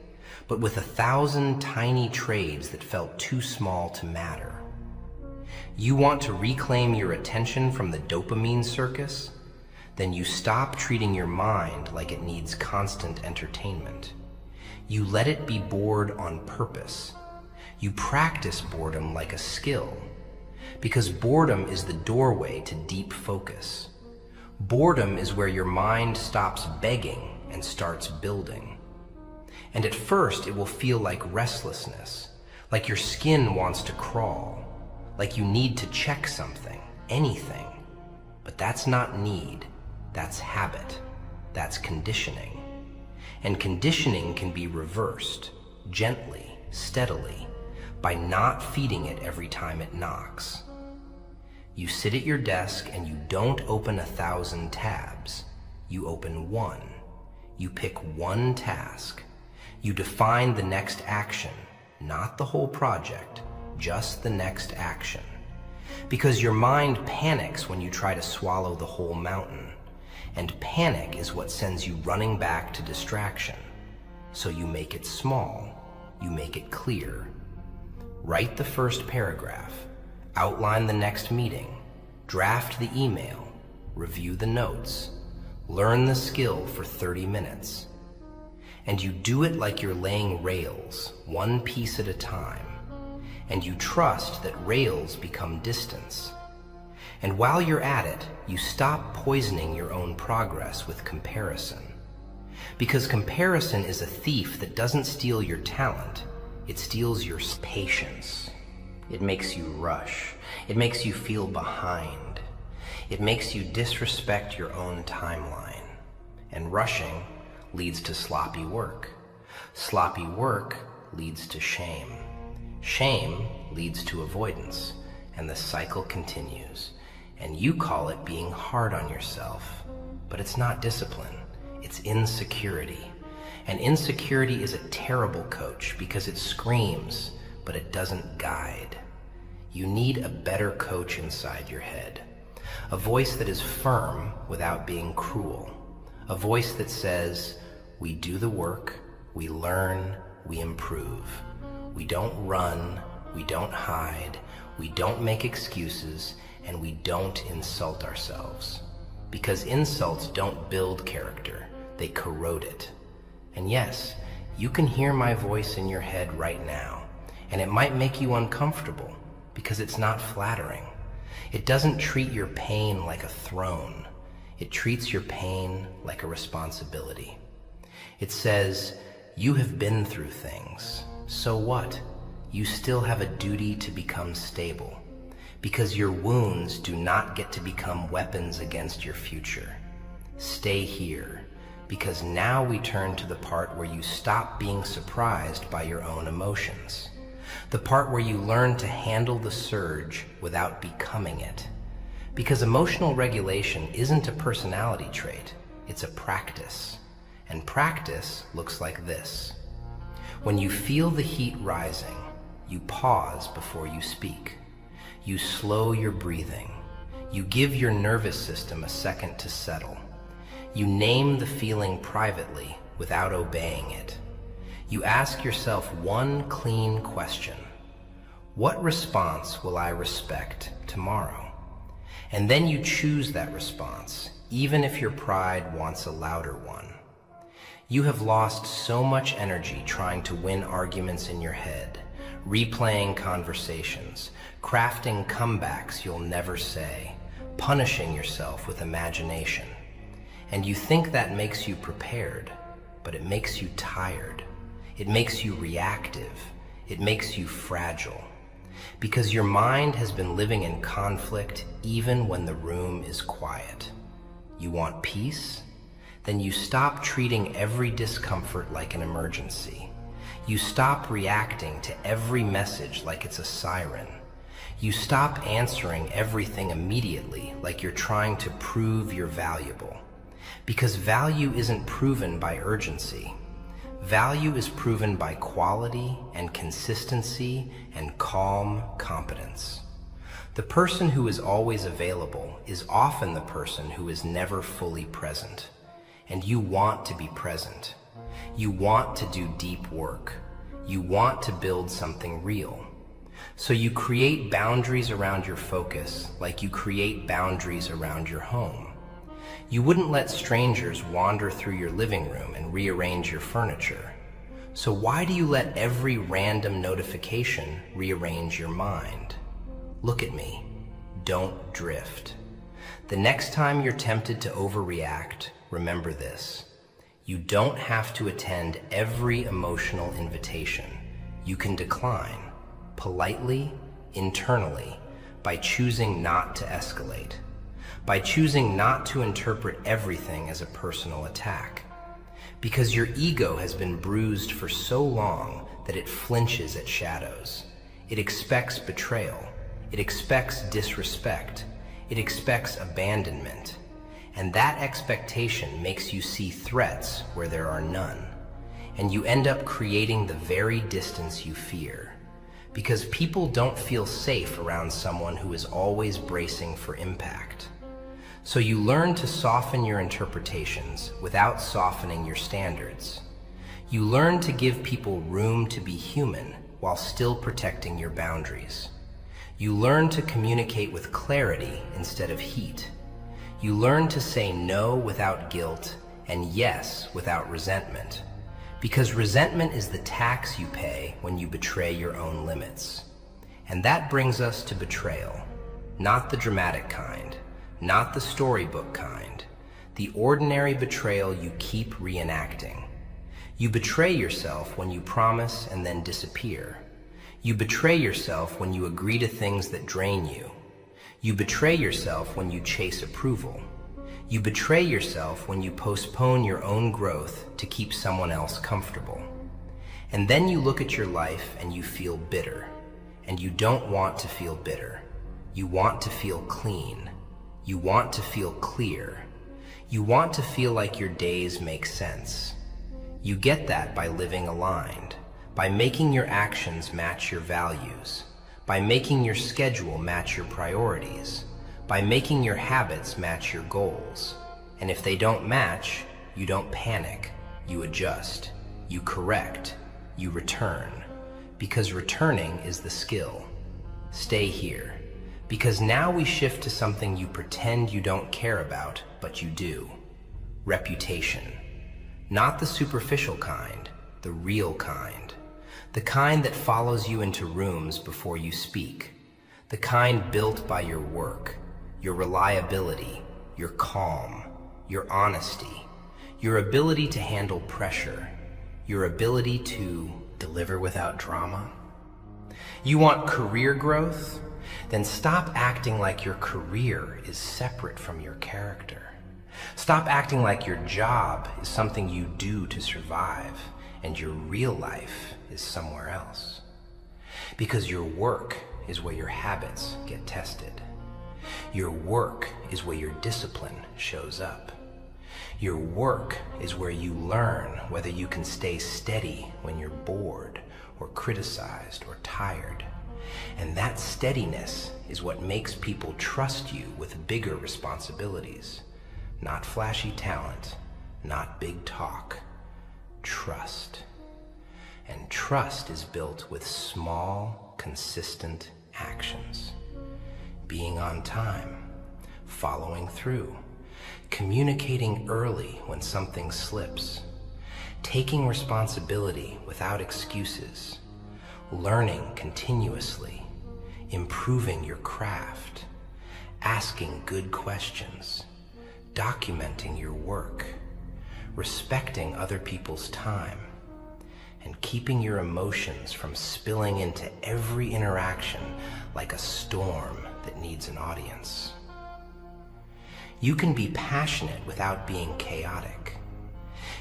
but with 1,000 tiny trades that felt too small to matter. You want to reclaim your attention from the dopamine circus? Then you stop treating your mind like it needs constant entertainment. You let it be bored on purpose. You practice boredom like a skill. Because boredom is the doorway to deep focus. Boredom is where your mind stops begging and starts building. And at first it will feel like restlessness, like your skin wants to crawl, like you need to check something, anything. But that's not need, that's habit, that's conditioning. And conditioning can be reversed, gently, steadily, by not feeding it every time it knocks. You sit at your desk and you don't open 1,000 tabs. You open one. You pick one task. You define the next action, not the whole project, just the next action. Because your mind panics when you try to swallow the whole mountain. And panic is what sends you running back to distraction. So you make it small, you make it clear. Write the first paragraph, outline the next meeting, draft the email, review the notes, learn the skill for 30 minutes. And you do it like you're laying rails, one piece at a time. And you trust that rails become distance. And while you're at it, you stop poisoning your own progress with comparison. Because comparison is a thief that doesn't steal your talent, it steals your patience. It makes you rush. It makes you feel behind. It makes you disrespect your own timeline. And rushing leads to sloppy work. Sloppy work leads to shame. Shame leads to avoidance, and the cycle continues. And you call it being hard on yourself, but it's not discipline, it's insecurity. And insecurity is a terrible coach because it screams, but it doesn't guide. You need a better coach inside your head. A voice that is firm without being cruel. A voice that says, we do the work, we learn, we improve. We don't run, we don't hide, we don't make excuses, and we don't insult ourselves. Because insults don't build character, they corrode it. And yes, you can hear my voice in your head right now, and it might make you uncomfortable because it's not flattering. It doesn't treat your pain like a throne. It treats your pain like a responsibility. It says, you have been through things. So what? You still have a duty to become stable, because your wounds do not get to become weapons against your future. Stay here, because now we turn to the part where you stop being surprised by your own emotions. The part where you learn to handle the surge without becoming it. Because emotional regulation isn't a personality trait, it's a practice. And practice looks like this. When you feel the heat rising, you pause before you speak. You slow your breathing. You give your nervous system a second to settle. You name the feeling privately without obeying it. You ask yourself one clean question. What response will I respect tomorrow? And then you choose that response, even if your pride wants a louder one. You have lost so much energy trying to win arguments in your head, replaying conversations, crafting comebacks you'll never say, punishing yourself with imagination. And you think that makes you prepared, but it makes you tired. It makes you reactive. It makes you fragile. Because your mind has been living in conflict even when the room is quiet. You want peace? Then you stop treating every discomfort like an emergency. You stop reacting to every message like it's a siren. You stop answering everything immediately like you're trying to prove you're valuable. Because value isn't proven by urgency. Value is proven by quality and consistency and calm competence. The person who is always available is often the person who is never fully present. And you want to be present. You want to do deep work. You want to build something real. So you create boundaries around your focus like you create boundaries around your home. You wouldn't let strangers wander through your living room and rearrange your furniture. So why do you let every random notification rearrange your mind? Look at me. Don't drift. The next time you're tempted to overreact, remember this. You don't have to attend every emotional invitation. You can decline, politely, internally, by choosing not to escalate. By choosing not to interpret everything as a personal attack. Because your ego has been bruised for so long that it flinches at shadows. It expects betrayal. It expects disrespect. It expects abandonment. And that expectation makes you see threats where there are none. And you end up creating the very distance you fear. Because people don't feel safe around someone who is always bracing for impact. So you learn to soften your interpretations without softening your standards. You learn to give people room to be human while still protecting your boundaries. You learn to communicate with clarity instead of heat. You learn to say no without guilt and yes without resentment. Because resentment is the tax you pay when you betray your own limits. And that brings us to betrayal. Not the dramatic kind, not the storybook kind, the ordinary betrayal you keep reenacting. You betray yourself when you promise and then disappear. You betray yourself when you agree to things that drain you. You betray yourself when you chase approval. You betray yourself when you postpone your own growth to keep someone else comfortable. And then you look at your life and you feel bitter. And you don't want to feel bitter. You want to feel clean. You want to feel clear. You want to feel like your days make sense. You get that by living aligned, by making your actions match your values, by making your schedule match your priorities, by making your habits match your goals. And if they don't match, you don't panic, you adjust, you correct, you return. Because returning is the skill. Stay here. Because now we shift to something you pretend you don't care about, but you do. Reputation. Not the superficial kind, the real kind. The kind that follows you into rooms before you speak. The kind built by your work, your reliability, your calm, your honesty, your ability to handle pressure, your ability to deliver without drama. You want career growth? Then stop acting like your career is separate from your character. Stop acting like your job is something you do to survive and your real life is somewhere else. Because your work is where your habits get tested. Your work is where your discipline shows up. Your work is where you learn whether you can stay steady when you're bored or criticized or tired. And that steadiness is what makes people trust you with bigger responsibilities. Not flashy talent, not big talk. Trust. And trust is built with small, consistent actions. Being on time, following through, communicating early when something slips, taking responsibility without excuses, learning continuously, improving your craft, asking good questions, documenting your work, respecting other people's time, and keeping your emotions from spilling into every interaction like a storm that needs an audience. You can be passionate without being chaotic.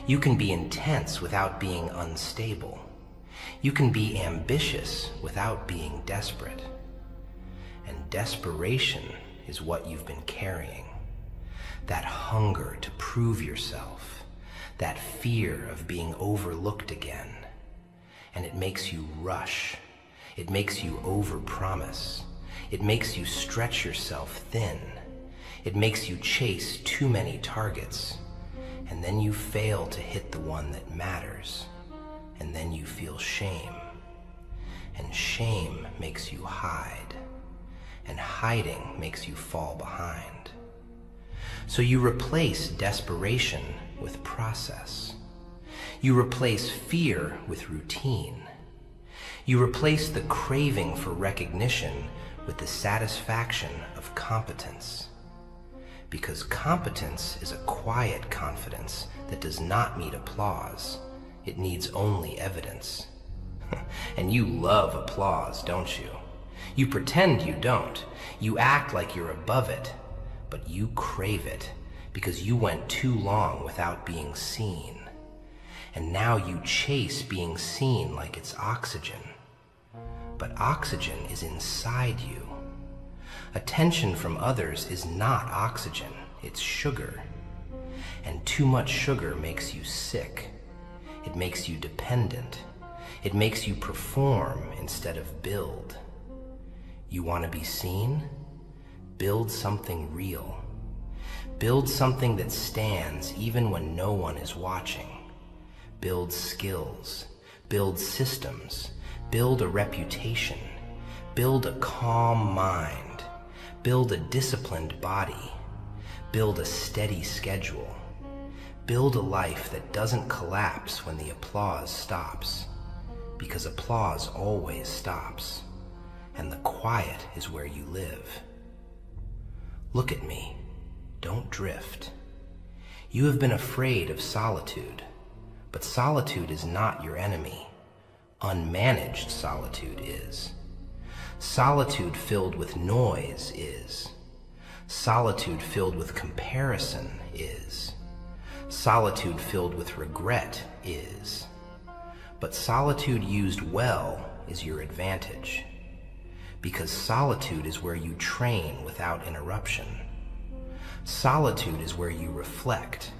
You can be intense without being unstable. You can be ambitious without being desperate. And desperation is what you've been carrying. That hunger to prove yourself, that fear of being overlooked again. And it makes you rush. It makes you overpromise. It makes you stretch yourself thin. It makes you chase too many targets. And then you fail to hit the one that matters. And then you feel shame. And shame makes you hide. And hiding makes you fall behind. So you replace desperation with process. You replace fear with routine. You replace the craving for recognition with the satisfaction of competence. Because competence is a quiet confidence that does not need applause. It needs only evidence. And you love applause, don't you? You pretend you don't. You act like you're above it, but you crave it because you went too long without being seen. And now you chase being seen like it's oxygen. But oxygen is inside you. Attention from others is not oxygen, it's sugar. And too much sugar makes you sick. It makes you dependent. It makes you perform instead of build. You want to be seen? Build something real. Build something that stands even when no one is watching. build skills, build systems, build a reputation, build a calm mind, build a disciplined body, build a steady schedule, build a life that doesn't collapse when the applause stops, because applause always stops, and the quiet is where you live. Look at me, don't drift. You have been afraid of solitude, but solitude is not your enemy. Unmanaged solitude is. Solitude filled with noise is. Solitude filled with comparison is. Solitude filled with regret is. But solitude used well is your advantage, because solitude is where you train without interruption. Solitude is where you reflect,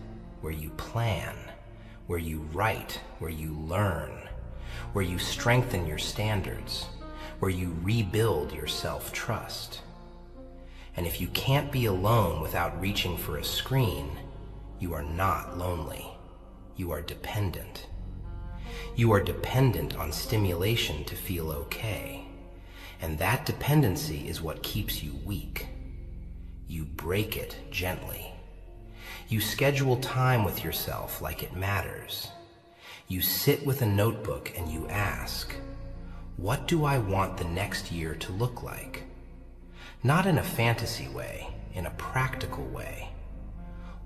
where you plan, where you write, where you learn, where you strengthen your standards, where you rebuild your self-trust. And if you can't be alone without reaching for a screen, you are not lonely. You are dependent. You are dependent on stimulation to feel okay. And that dependency is what keeps you weak. You break it gently. You schedule time with yourself like it matters. You sit with a notebook and you ask, what do I want the next year to look like? Not in a fantasy way, in a practical way.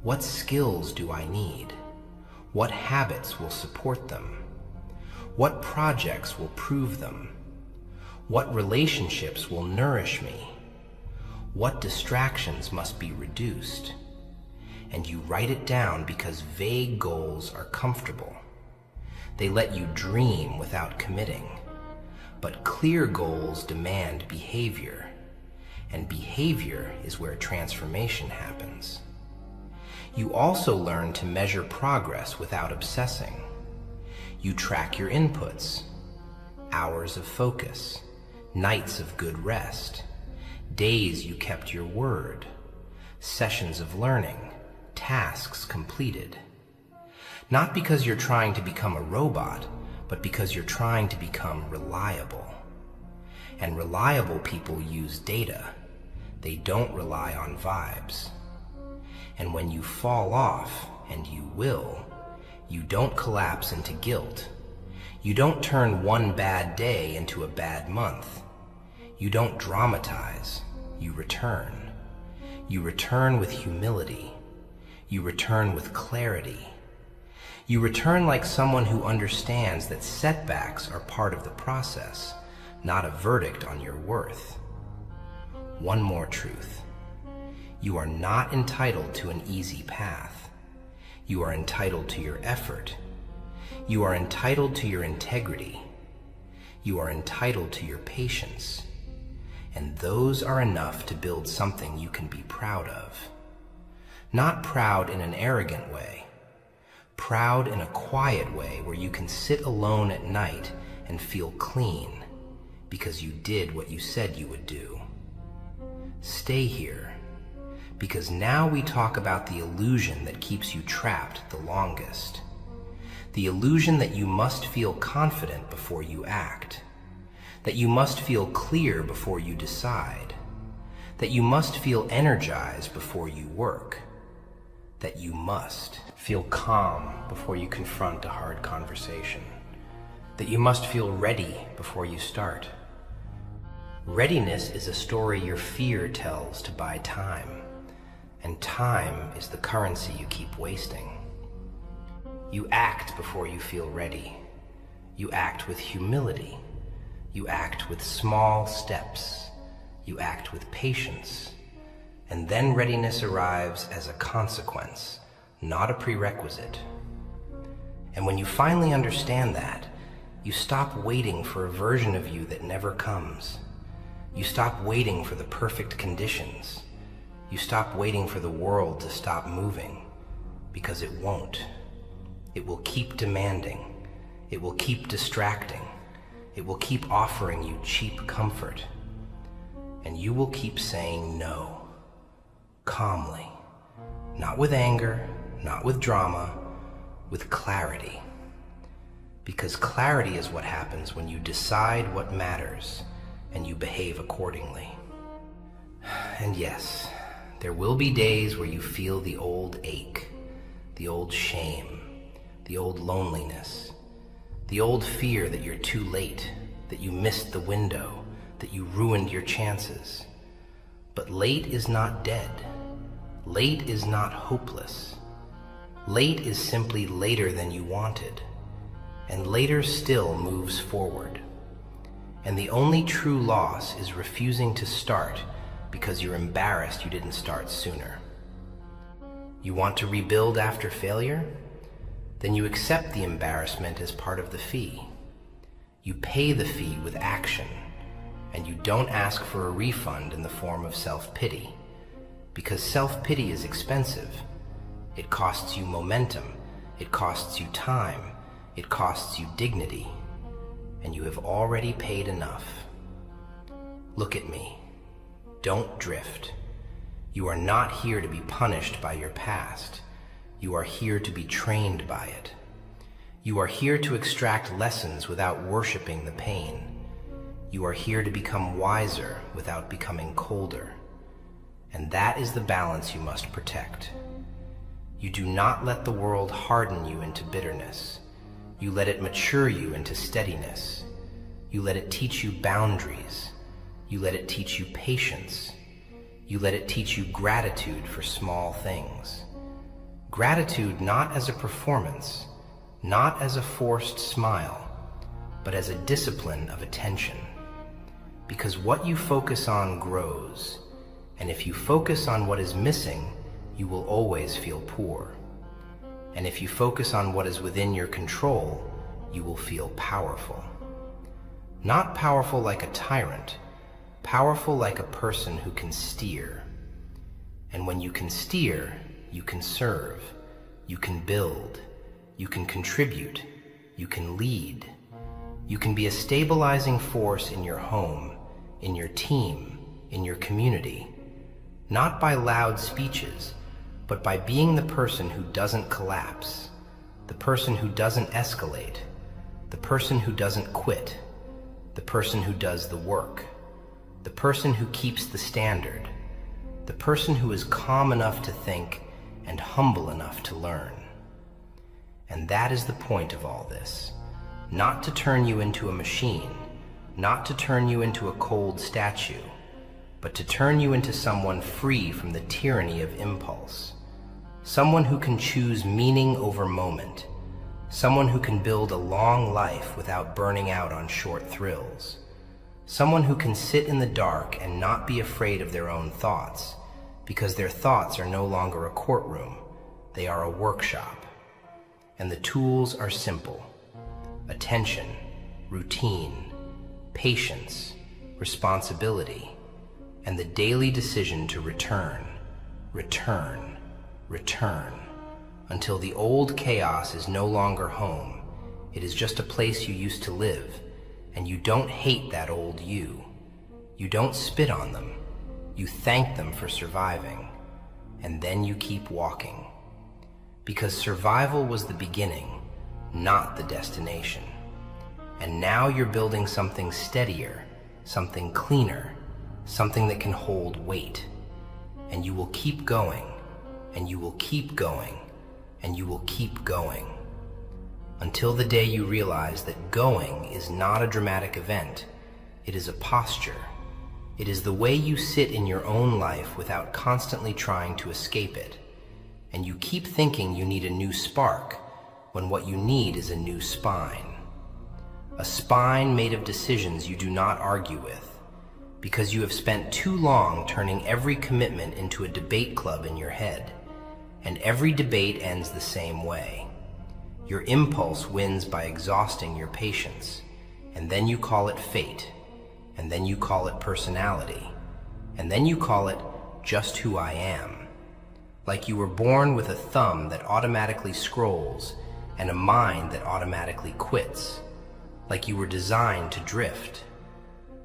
What skills do I need? What habits will support them? What projects will prove them? What relationships will nourish me? What distractions must be reduced? And you write it down because vague goals are comfortable. They let you dream without committing. But clear goals demand behavior, and behavior is where transformation happens. You also learn to measure progress without obsessing. You track your inputs, hours of focus, nights of good rest, days you kept your word, sessions of learning, tasks completed. Not because you're trying to become a robot, but because you're trying to become reliable. And reliable people use data. They don't rely on vibes. And when you fall off, and you will, you don't collapse into guilt. You don't turn one bad day into a bad month. You don't dramatize. You return. You return with humility. You return with clarity. You return like someone who understands that setbacks are part of the process, not a verdict on your worth. One more truth. You are not entitled to an easy path. You are entitled to your effort. You are entitled to your integrity. You are entitled to your patience. And those are enough to build something you can be proud of. Not proud in an arrogant way. Proud in a quiet way where you can sit alone at night and feel clean because you did what you said you would do. Stay here, because now we talk about the illusion that keeps you trapped the longest. The illusion that you must feel confident before you act, that you must feel clear before you decide, that you must feel energized before you work, that you must feel calm before you confront a hard conversation, that you must feel ready before you start. Readiness is a story your fear tells to buy time, and time is the currency you keep wasting. You act before you feel ready. You act with humility. You act with small steps. You act with patience. And then readiness arrives as a consequence, not a prerequisite. And when you finally understand that, you stop waiting for a version of you that never comes. You stop waiting for the perfect conditions. You stop waiting for the world to stop moving, because it won't. It will keep demanding. It will keep distracting. It will keep offering you cheap comfort. And you will keep saying no, calmly, not with anger, not with drama, with clarity. Because clarity is what happens when you decide what matters and you behave accordingly. And yes, there will be days where you feel the old ache, the old shame, the old loneliness, the old fear that you're too late, that you missed the window, that you ruined your chances. But late is not dead. Late is not hopeless. Late is simply later than you wanted, and later still moves forward. And the only true loss is refusing to start because you're embarrassed you didn't start sooner. You want to rebuild after failure? Then you accept the embarrassment as part of the fee. You pay the fee with action, and you don't ask for a refund in the form of self-pity, because self-pity is expensive. It costs you momentum, it costs you time, it costs you dignity, and you have already paid enough. Look at me. Don't drift. You are not here to be punished by your past. You are here to be trained by it. You are here to extract lessons without worshiping the pain. You are here to become wiser without becoming colder. And that is the balance you must protect. You do not let the world harden you into bitterness. You let it mature you into steadiness. You let it teach you boundaries. You let it teach you patience. You let it teach you gratitude for small things. Gratitude not as a performance, not as a forced smile, but as a discipline of attention. Because what you focus on grows, and if you focus on what is missing, you will always feel poor. And if you focus on what is within your control, you will feel powerful. Not powerful like a tyrant, powerful like a person who can steer. And when you can steer, you can serve, you can build, you can contribute, you can lead. You can be a stabilizing force in your home, in your team, in your community, not by loud speeches, but by being the person who doesn't collapse, the person who doesn't escalate, the person who doesn't quit, the person who does the work, the person who keeps the standard, the person who is calm enough to think and humble enough to learn. And that is the point of all this. Not to turn you into a machine, not to turn you into a cold statue, but to turn you into someone free from the tyranny of impulse. Someone who can choose meaning over moment. Someone who can build a long life without burning out on short thrills. Someone who can sit in the dark and not be afraid of their own thoughts, because their thoughts are no longer a courtroom, they are a workshop. And the tools are simple: attention, routine, patience, responsibility, and the daily decision to return, return, return, until the old chaos is no longer home. It is just a place you used to live, and you don't hate that old you. You don't spit on them. You thank them for surviving, and then you keep walking. Because survival was the beginning, not the destination. And now you're building something steadier, something cleaner, something that can hold weight. And you will keep going, and you will keep going, and you will keep going, until the day you realize that going is not a dramatic event. It is a posture. It is the way you sit in your own life without constantly trying to escape it. And you keep thinking you need a new spark, when what you need is a new spine. A spine made of decisions you do not argue with, because you have spent too long turning every commitment into a debate club in your head. And every debate ends the same way. Your impulse wins by exhausting your patience, and then you call it fate, and then you call it personality, and then you call it just who I am. Like you were born with a thumb that automatically scrolls and a mind that automatically quits. Like you were designed to drift,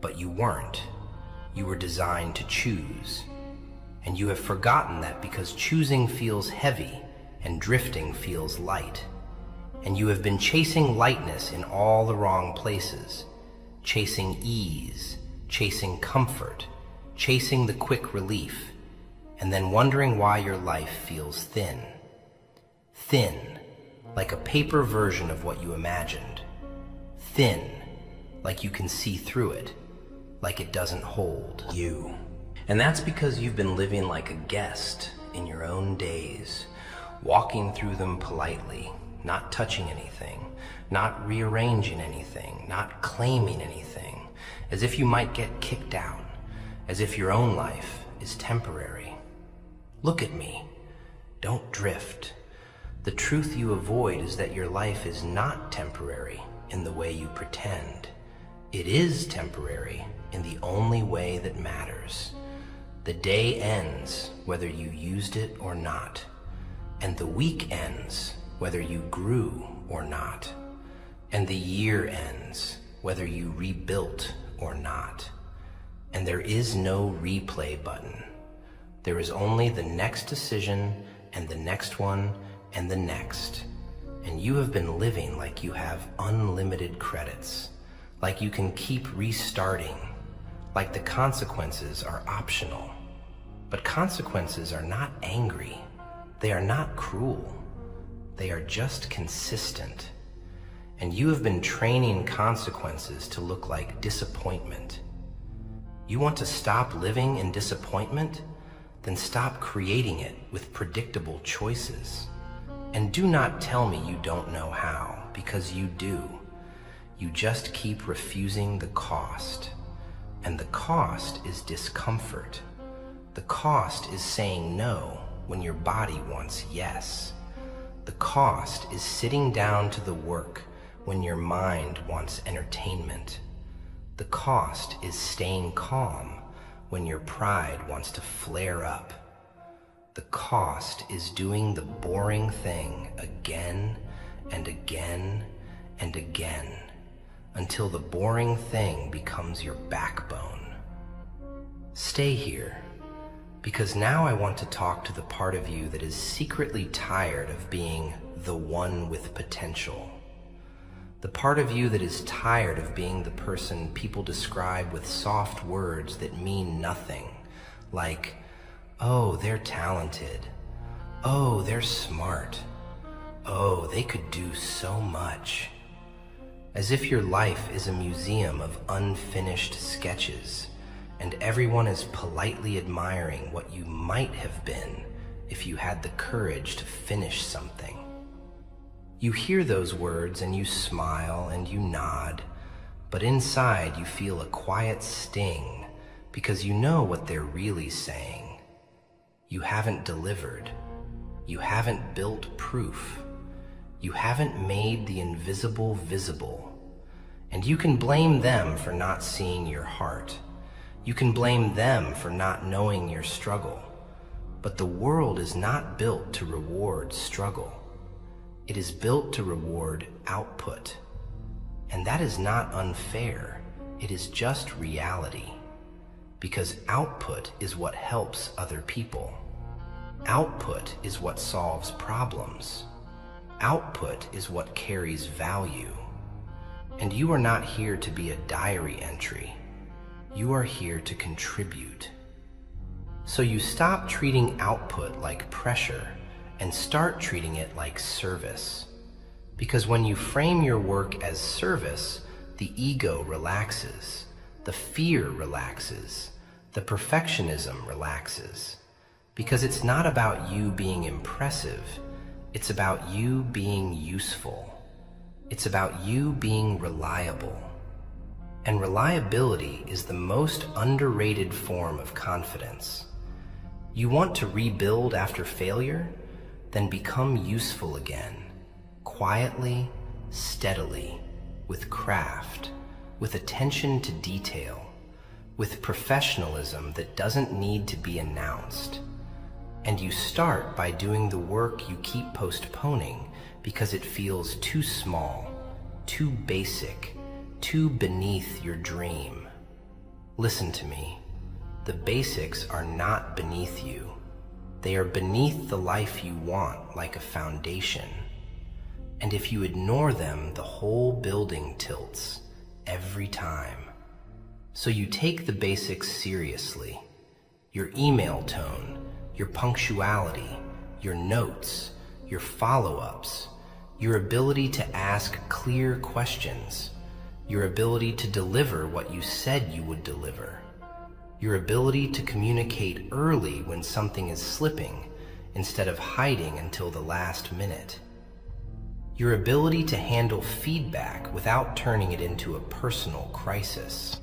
but you weren't. You were designed to choose. And you have forgotten that because choosing feels heavy and drifting feels light. and you have been chasing lightness in all the wrong places, chasing ease, chasing comfort, chasing the quick relief, and then wondering why your life feels thin. Thin, like a paper version of what you imagined. Thin, like you can see through it, like it doesn't hold you. And that's because you've been living like a guest in your own days, walking through them politely, not touching anything, not rearranging anything, not claiming anything, as if you might get kicked out, as if your own life is temporary. Look at me. Don't drift. The truth you avoid is that your life is not temporary in the way you pretend. It is temporary in the only way that matters. The day ends whether you used it or not, and the week ends whether you grew or not, and the year ends whether you rebuilt or not. And there is no replay button. There is only the next decision and the next one and the next. And you have been living like you have unlimited credits, like you can keep restarting, like the consequences are optional. But consequences are not angry. They are not cruel. They are just consistent. And you have been training consequences to look like disappointment. You want to stop living in disappointment? Then stop creating it with predictable choices. And do not tell me you don't know how, because you do. You just keep refusing the cost. And the cost is discomfort. The cost is saying no when your body wants yes. The cost is sitting down to the work when your mind wants entertainment. The cost is staying calm when your pride wants to flare up. The cost is doing the boring thing again and again and again until the boring thing becomes your backbone. Stay here, because now I want to talk to the part of you that is secretly tired of being the one with potential. The part of you that is tired of being the person people describe with soft words that mean nothing, like, oh, they're talented. Oh, they're smart. Oh, they could do so much. As if your life is a museum of unfinished sketches, and everyone is politely admiring what you might have been if you had the courage to finish something. You hear those words and you smile and you nod, but inside you feel a quiet sting because you know what they're really saying. You haven't delivered. You haven't built proof. You haven't made the invisible visible. And you can blame them for not seeing your heart. You can blame them for not knowing your struggle. But the world is not built to reward struggle. It is built to reward output. And that is not unfair. It is just reality. Because output is what helps other people. Output is what solves problems. Output is what carries value. And you are not here to be a diary entry. You are here to contribute. So you stop treating output like pressure and start treating it like service. Because when you frame your work as service, the ego relaxes, the fear relaxes, the perfectionism relaxes. Because it's not about you being impressive, it's about you being useful. It's about you being reliable. And reliability is the most underrated form of confidence. You want to rebuild after failure? Then become useful again, quietly, steadily, with craft, with attention to detail, with professionalism that doesn't need to be announced. And you start by doing the work you keep postponing because it feels too small, too basic, too beneath your dream. Listen to me. The basics are not beneath you. They are beneath the life you want, like a foundation. And if you ignore them, the whole building tilts every time. So you take the basics seriously. Your email tone, your punctuality, your notes, your follow-ups, your ability to ask clear questions, your ability to deliver what you said you would deliver, your ability to communicate early when something is slipping instead of hiding until the last minute, your ability to handle feedback without turning it into a personal crisis.